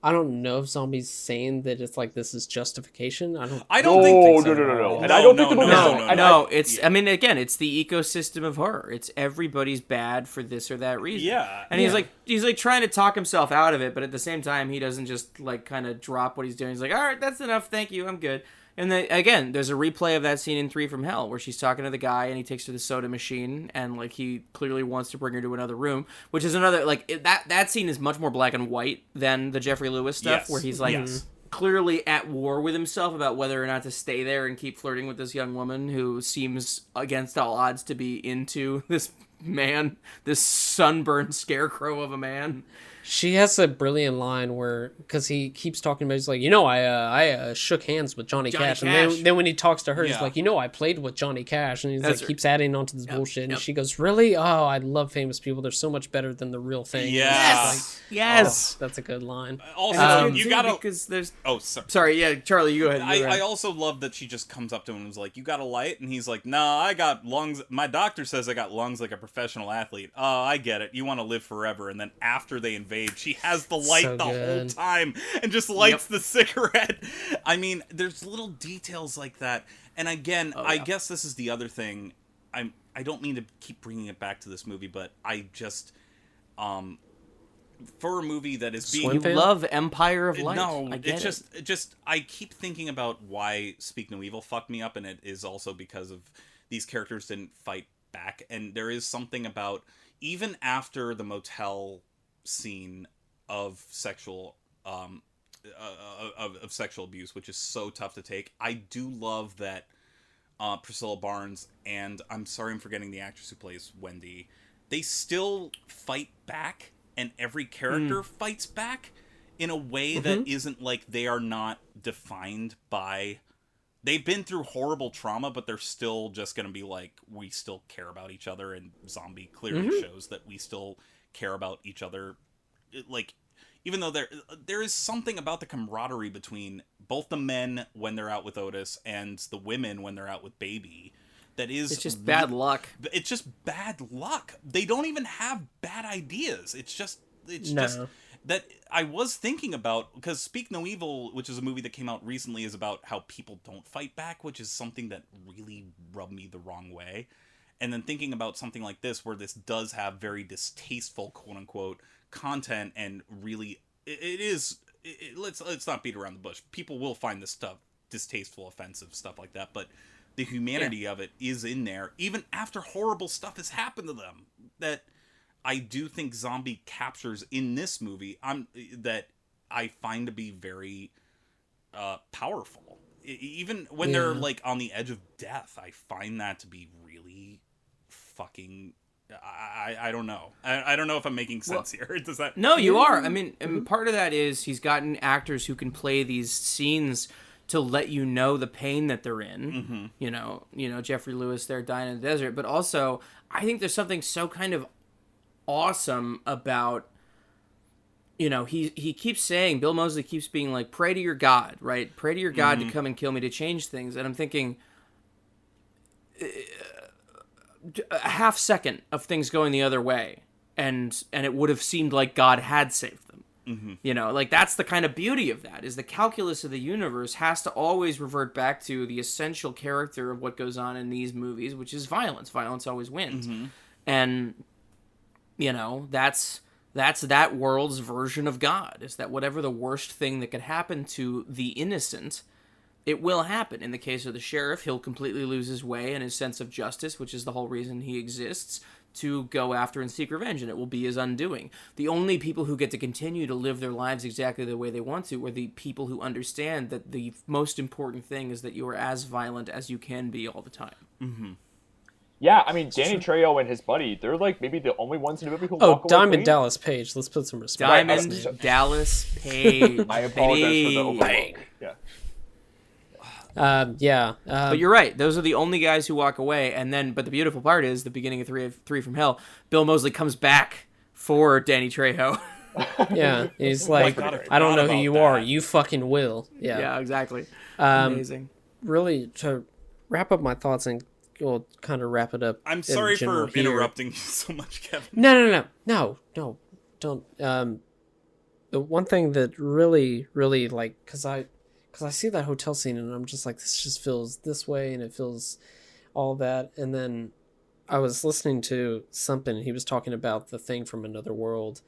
I don't know if Zombie's saying that it's like this is justification. I don't think so. No. And I don't think the movie. No. It's. I mean, again, it's the ecosystem of horror. It's everybody's bad for this or that reason. Yeah. And he's like trying to talk himself out of it, but at the same time, he doesn't just like kind of drop what he's doing. He's like, all right, that's enough. Thank you. I'm good. And then again, there's a replay of that scene in 3 from Hell where she's talking to the guy and he takes her to the soda machine and like he clearly wants to bring her to another room, which is another like that scene is much more black and white than the Jeffrey Lewis stuff where he's like clearly at war with himself about whether or not to stay there and keep flirting with this young woman who seems against all odds to be into this man, this sunburned scarecrow of a man. She has a brilliant line where, because he keeps talking about, he's like, I shook hands with Johnny Cash. And then when he talks to her, he's like, I played with Johnny Cash. And he's keeps adding on to this bullshit. And she goes, really? Oh, I love famous people. They're so much better than the real thing. Yes. Yes. Oh, that's a good line. Also, you gotta... Because there's... Oh, sorry. Sorry, yeah, Charlie, you go ahead. I also love that she just comes up to him and was like, you got a light? And he's like, nah, I got lungs. My doctor says I got lungs like a professional athlete. Oh, I get it. You want to live forever. And then after they invade, she has the light whole time and just lights the cigarette. I mean, there's little details like that. And again, I guess this is the other thing. I don't mean to keep bringing it back to this movie, but I just... for a movie that is being... You love Empire of Light. No, I keep thinking about why Speak No Evil fucked me up, and it is also because of these characters didn't fight back. And there is something about, even after the motel scene of sexual of sexual abuse, which is so tough to take, I do love that Priscilla Barnes, and I'm sorry I'm forgetting the actress who plays Wendy, they still fight back, and every character fights back in a way that isn't like they are not defined by... They've been through horrible trauma, but they're still just going to be like, we still care about each other, and Zombie clearly shows that we still care about each other. Like, even though there is something about the camaraderie between both the men when they're out with Otis and the women when they're out with Baby, that is... It's just bad luck. It's just bad luck. They don't even have bad ideas. It's just that I was thinking about, because Speak No Evil, which is a movie that came out recently, is about how people don't fight back, which is something that really rubbed me the wrong way. And then thinking about something like this, where this does have very distasteful, quote-unquote, content, and really... Let's not beat around the bush. People will find this stuff distasteful, offensive, stuff like that, but the humanity of it is in there, even after horrible stuff has happened to them, that I do think Zombie captures in this movie, that I find to be very powerful. Even when they're like on the edge of death, I find that to be really fucking... I don't know. I don't know if I'm making sense here. Does that... No, you are. I mean, part of that is he's gotten actors who can play these scenes to let you know the pain that they're in. You know, Jeffrey Lewis there dying in the desert. But also, I think there's something so kind of awesome about, he keeps saying, Bill Moseley keeps being like, pray to your God, right? Pray to your God to come and kill me, to change things. And I'm thinking... a half second of things going the other way, and it would have seemed like God had saved them. Like that's the kind of beauty of that, is the calculus of the universe has to always revert back to the essential character of what goes on in these movies, which is violence. Violence always wins. And that's that world's version of God, is that whatever the worst thing that could happen to the innocent, it will happen. In the case of the sheriff, he'll completely lose his way and his sense of justice, which is the whole reason he exists, to go after and seek revenge, and it will be his undoing. The only people who get to continue to live their lives exactly the way they want to are the people who understand that the most important thing is that you are as violent as you can be all the time. Yeah, I mean, Danny Trejo and his buddy, they're like maybe the only ones in the movie who walk away Diamond clean. Dallas Page. Let's put some respect. Diamond Dallas Page. I apologize for the overlook. But you're right. Those are the only guys who walk away. But the beautiful part is the beginning of three from Hell. Bill Moseley comes back for Danny Trejo. Yeah, he's like, God, I don't know who about you that. are. You fucking will. Yeah. Yeah, exactly. Amazing. Really, to wrap up my thoughts and we'll kind of wrap it up. I'm in sorry general for here. interrupting you so much, Kevin. No, don't. The one thing that really, like, cause I see that hotel scene and I'm just like, this just feels this way and it feels all that. And then I was listening to something. He was talking about the thing from Another World,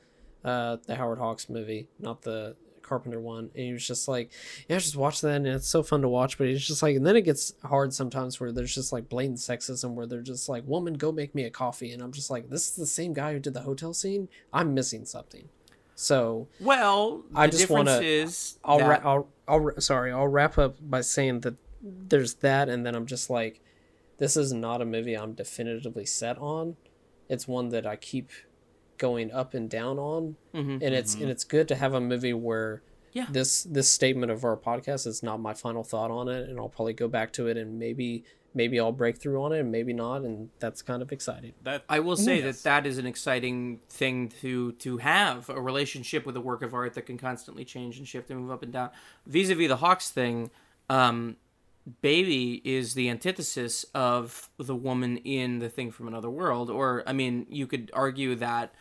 the Howard Hawks movie, not the Carpenter one. And he was just like, yeah, just watch that and it's so fun to watch. But he's just like, and then it gets hard sometimes where there's just like blatant sexism where they're just like, woman, go make me a coffee. And I'm just like, this is the same guy who did the hotel scene. I'm missing something. So well, I just want to. I'll wrap up by saying that there's that, and then I'm just like, this is not a movie I'm definitively set on. It's one that I keep going up and down on, and it's good to have a movie where this statement of our podcast is not my final thought on it, and I'll probably go back to it and maybe I'll break through on it and maybe not, and that's kind of exciting. That I will say that is an exciting thing to have, a relationship with a work of art that can constantly change and shift and move up and down. Vis-a-vis the Hawks thing, Baby is the antithesis of the woman in The Thing from Another World, or I mean, you could argue that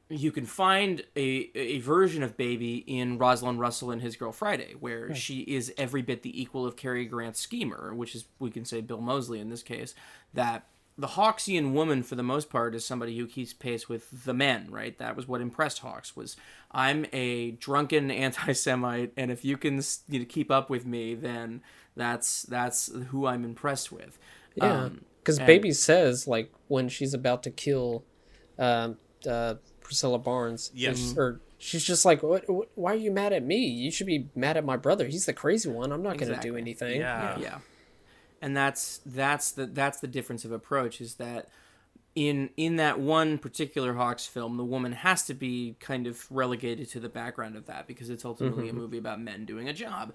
you can find a version of Baby in Rosalind Russell and His Girl Friday, where she is every bit the equal of Cary Grant's schemer, which is, we can say, Bill Moseley in this case. That the Hawksian woman, for the most part, is somebody who keeps pace with the men, right? That was what impressed Hawks, was, I'm a drunken anti-Semite, and if you can keep up with me, then that's who I'm impressed with. Yeah, because Baby says, like, when she's about to kill Priscilla Barnes. Yes. Or she's just like, why are you mad at me? You should be mad at my brother. He's the crazy one. I'm not going to do anything. Yeah. And that's the difference of approach, is that in that one particular Hawks film, the woman has to be kind of relegated to the background of that, because it's ultimately a movie about men doing a job.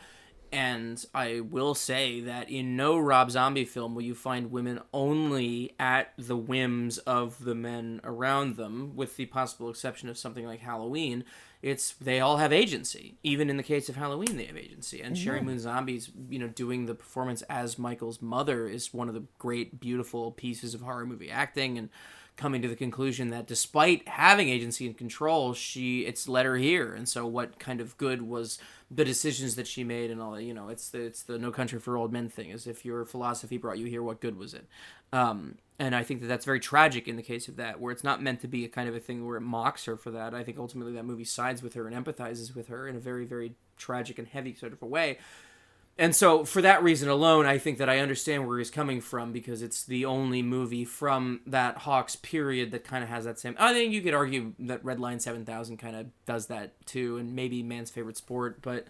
And I will say that in no Rob Zombie film will you find women only at the whims of the men around them, with the possible exception of something like Halloween. They all have agency. Even in the case of Halloween, they have agency. And Sherry Moon Zombie's, doing the performance as Michael's mother is one of the great, beautiful pieces of horror movie acting, and coming to the conclusion that despite having agency and control, it's led her here. And so what kind of good was the decisions that she made and all that? It's the No Country for Old Men thing, as if your philosophy brought you here, what good was it? And I think that that's very tragic in the case of that, where it's not meant to be a kind of a thing where it mocks her for that. I think ultimately that movie sides with her and empathizes with her in a very, very tragic and heavy sort of a way. And so for that reason alone, I think that I understand where he's coming from, because it's the only movie from that Hawks period that kind of has that same... I think you could argue that Red Line 7000 kind of does that too, and maybe Man's Favorite Sport, but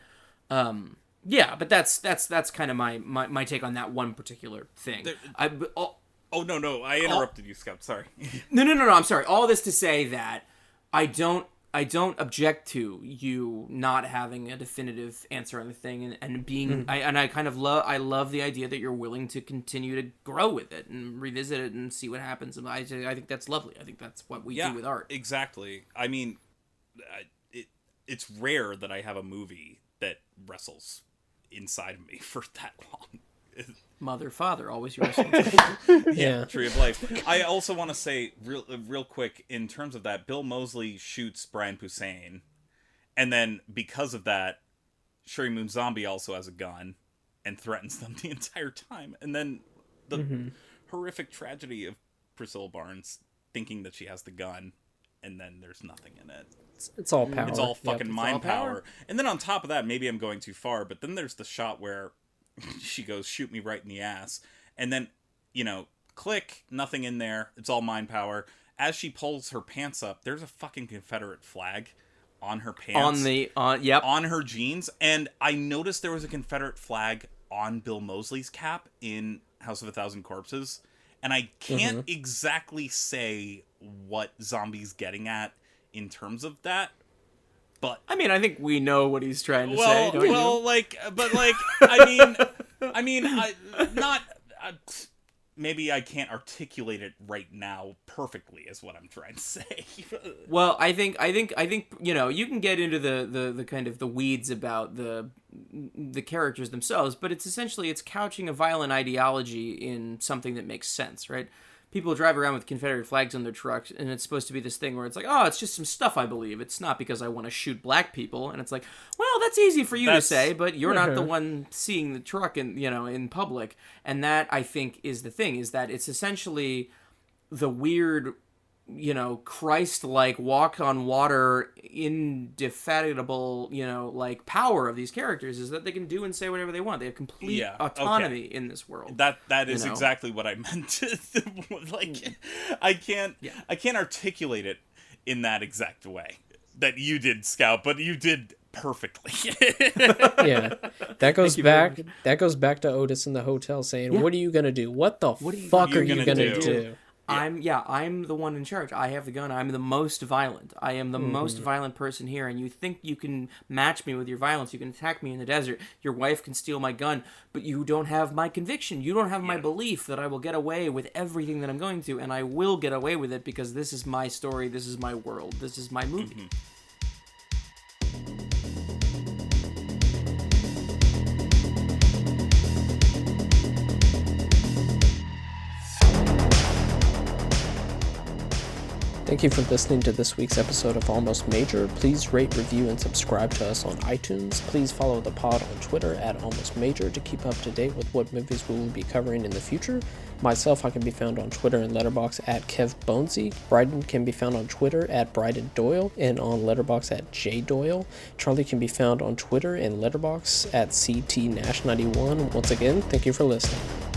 yeah, but that's kind of my take on that one particular thing. No, I interrupted you, Scott. Sorry. No, I'm sorry. All this to say that I don't object to you not having a definitive answer on the thing, and being I kind of love the idea that you're willing to continue to grow with it and revisit it and see what happens. And I think that's lovely. I think that's what we do with art. Exactly. I mean, it's rare that I have a movie that wrestles inside of me for that long. Mother, father, always your Yeah. Tree of Life. I also want to say real quick, in terms of that, Bill Moseley shoots Brian Posehn, and then because of that, Sherry Moon Zombie also has a gun and threatens them the entire time. And then the horrific tragedy of Priscilla Barnes thinking that she has the gun, and then there's nothing in it. It's all power. It's all fucking mind power. And then on top of that, maybe I'm going too far, but then there's the shot where she goes, shoot me right in the ass. And then, click, nothing in there. It's all mind power. As she pulls her pants up, there's a fucking Confederate flag on her pants. On her jeans. And I noticed there was a Confederate flag on Bill Moseley's cap in House of a Thousand Corpses. And I can't exactly say what Zombie's getting at in terms of that. But I mean, I think we know what he's trying to say. Don't you? maybe I can't articulate it right now perfectly, is what I'm trying to say. Well, I think you know, you can get into the kind of the weeds about the characters themselves, but it's couching a violent ideology in something that makes sense, right? People drive around with Confederate flags on their trucks, and it's supposed to be this thing where it's like, oh, it's just some stuff I believe. It's not because I want to shoot black people. And it's like, well, that's easy for you to say, but you're not the one seeing the truck in public. And that, I think, is the thing, is that it's essentially the weird, you know, Christ-like walk on water, indefatigable, you know, like power of these characters is that they can do and say whatever they want. They have complete autonomy in this world. That is exactly what I meant. Like, I can't articulate it in that exact way that you did, Scout, but you did perfectly. Yeah, that goes back to Otis in the hotel saying, "What are you gonna do? What the fuck are you gonna do?" I'm the one in charge. I have the gun. I'm the most violent. I am the most violent person here, and you think you can match me with your violence. You can attack me in the desert. Your wife can steal my gun, but you don't have my conviction. You don't have my belief that I will get away with everything that I'm going to, and I will get away with it because this is my story. This is my world. This is my movie. Thank you for listening to this week's episode of Almost Major. Please rate, review, and subscribe to us on iTunes. Please follow the pod on Twitter at Almost Major to keep up to date with what movies we will be covering in the future. Myself, I can be found on Twitter and Letterboxd at KevBonesy. Bryden can be found on Twitter at Bryden Doyle and on Letterboxd at JDoyle. Charlie can be found on Twitter and Letterboxd at CTNash91. Once again, thank you for listening.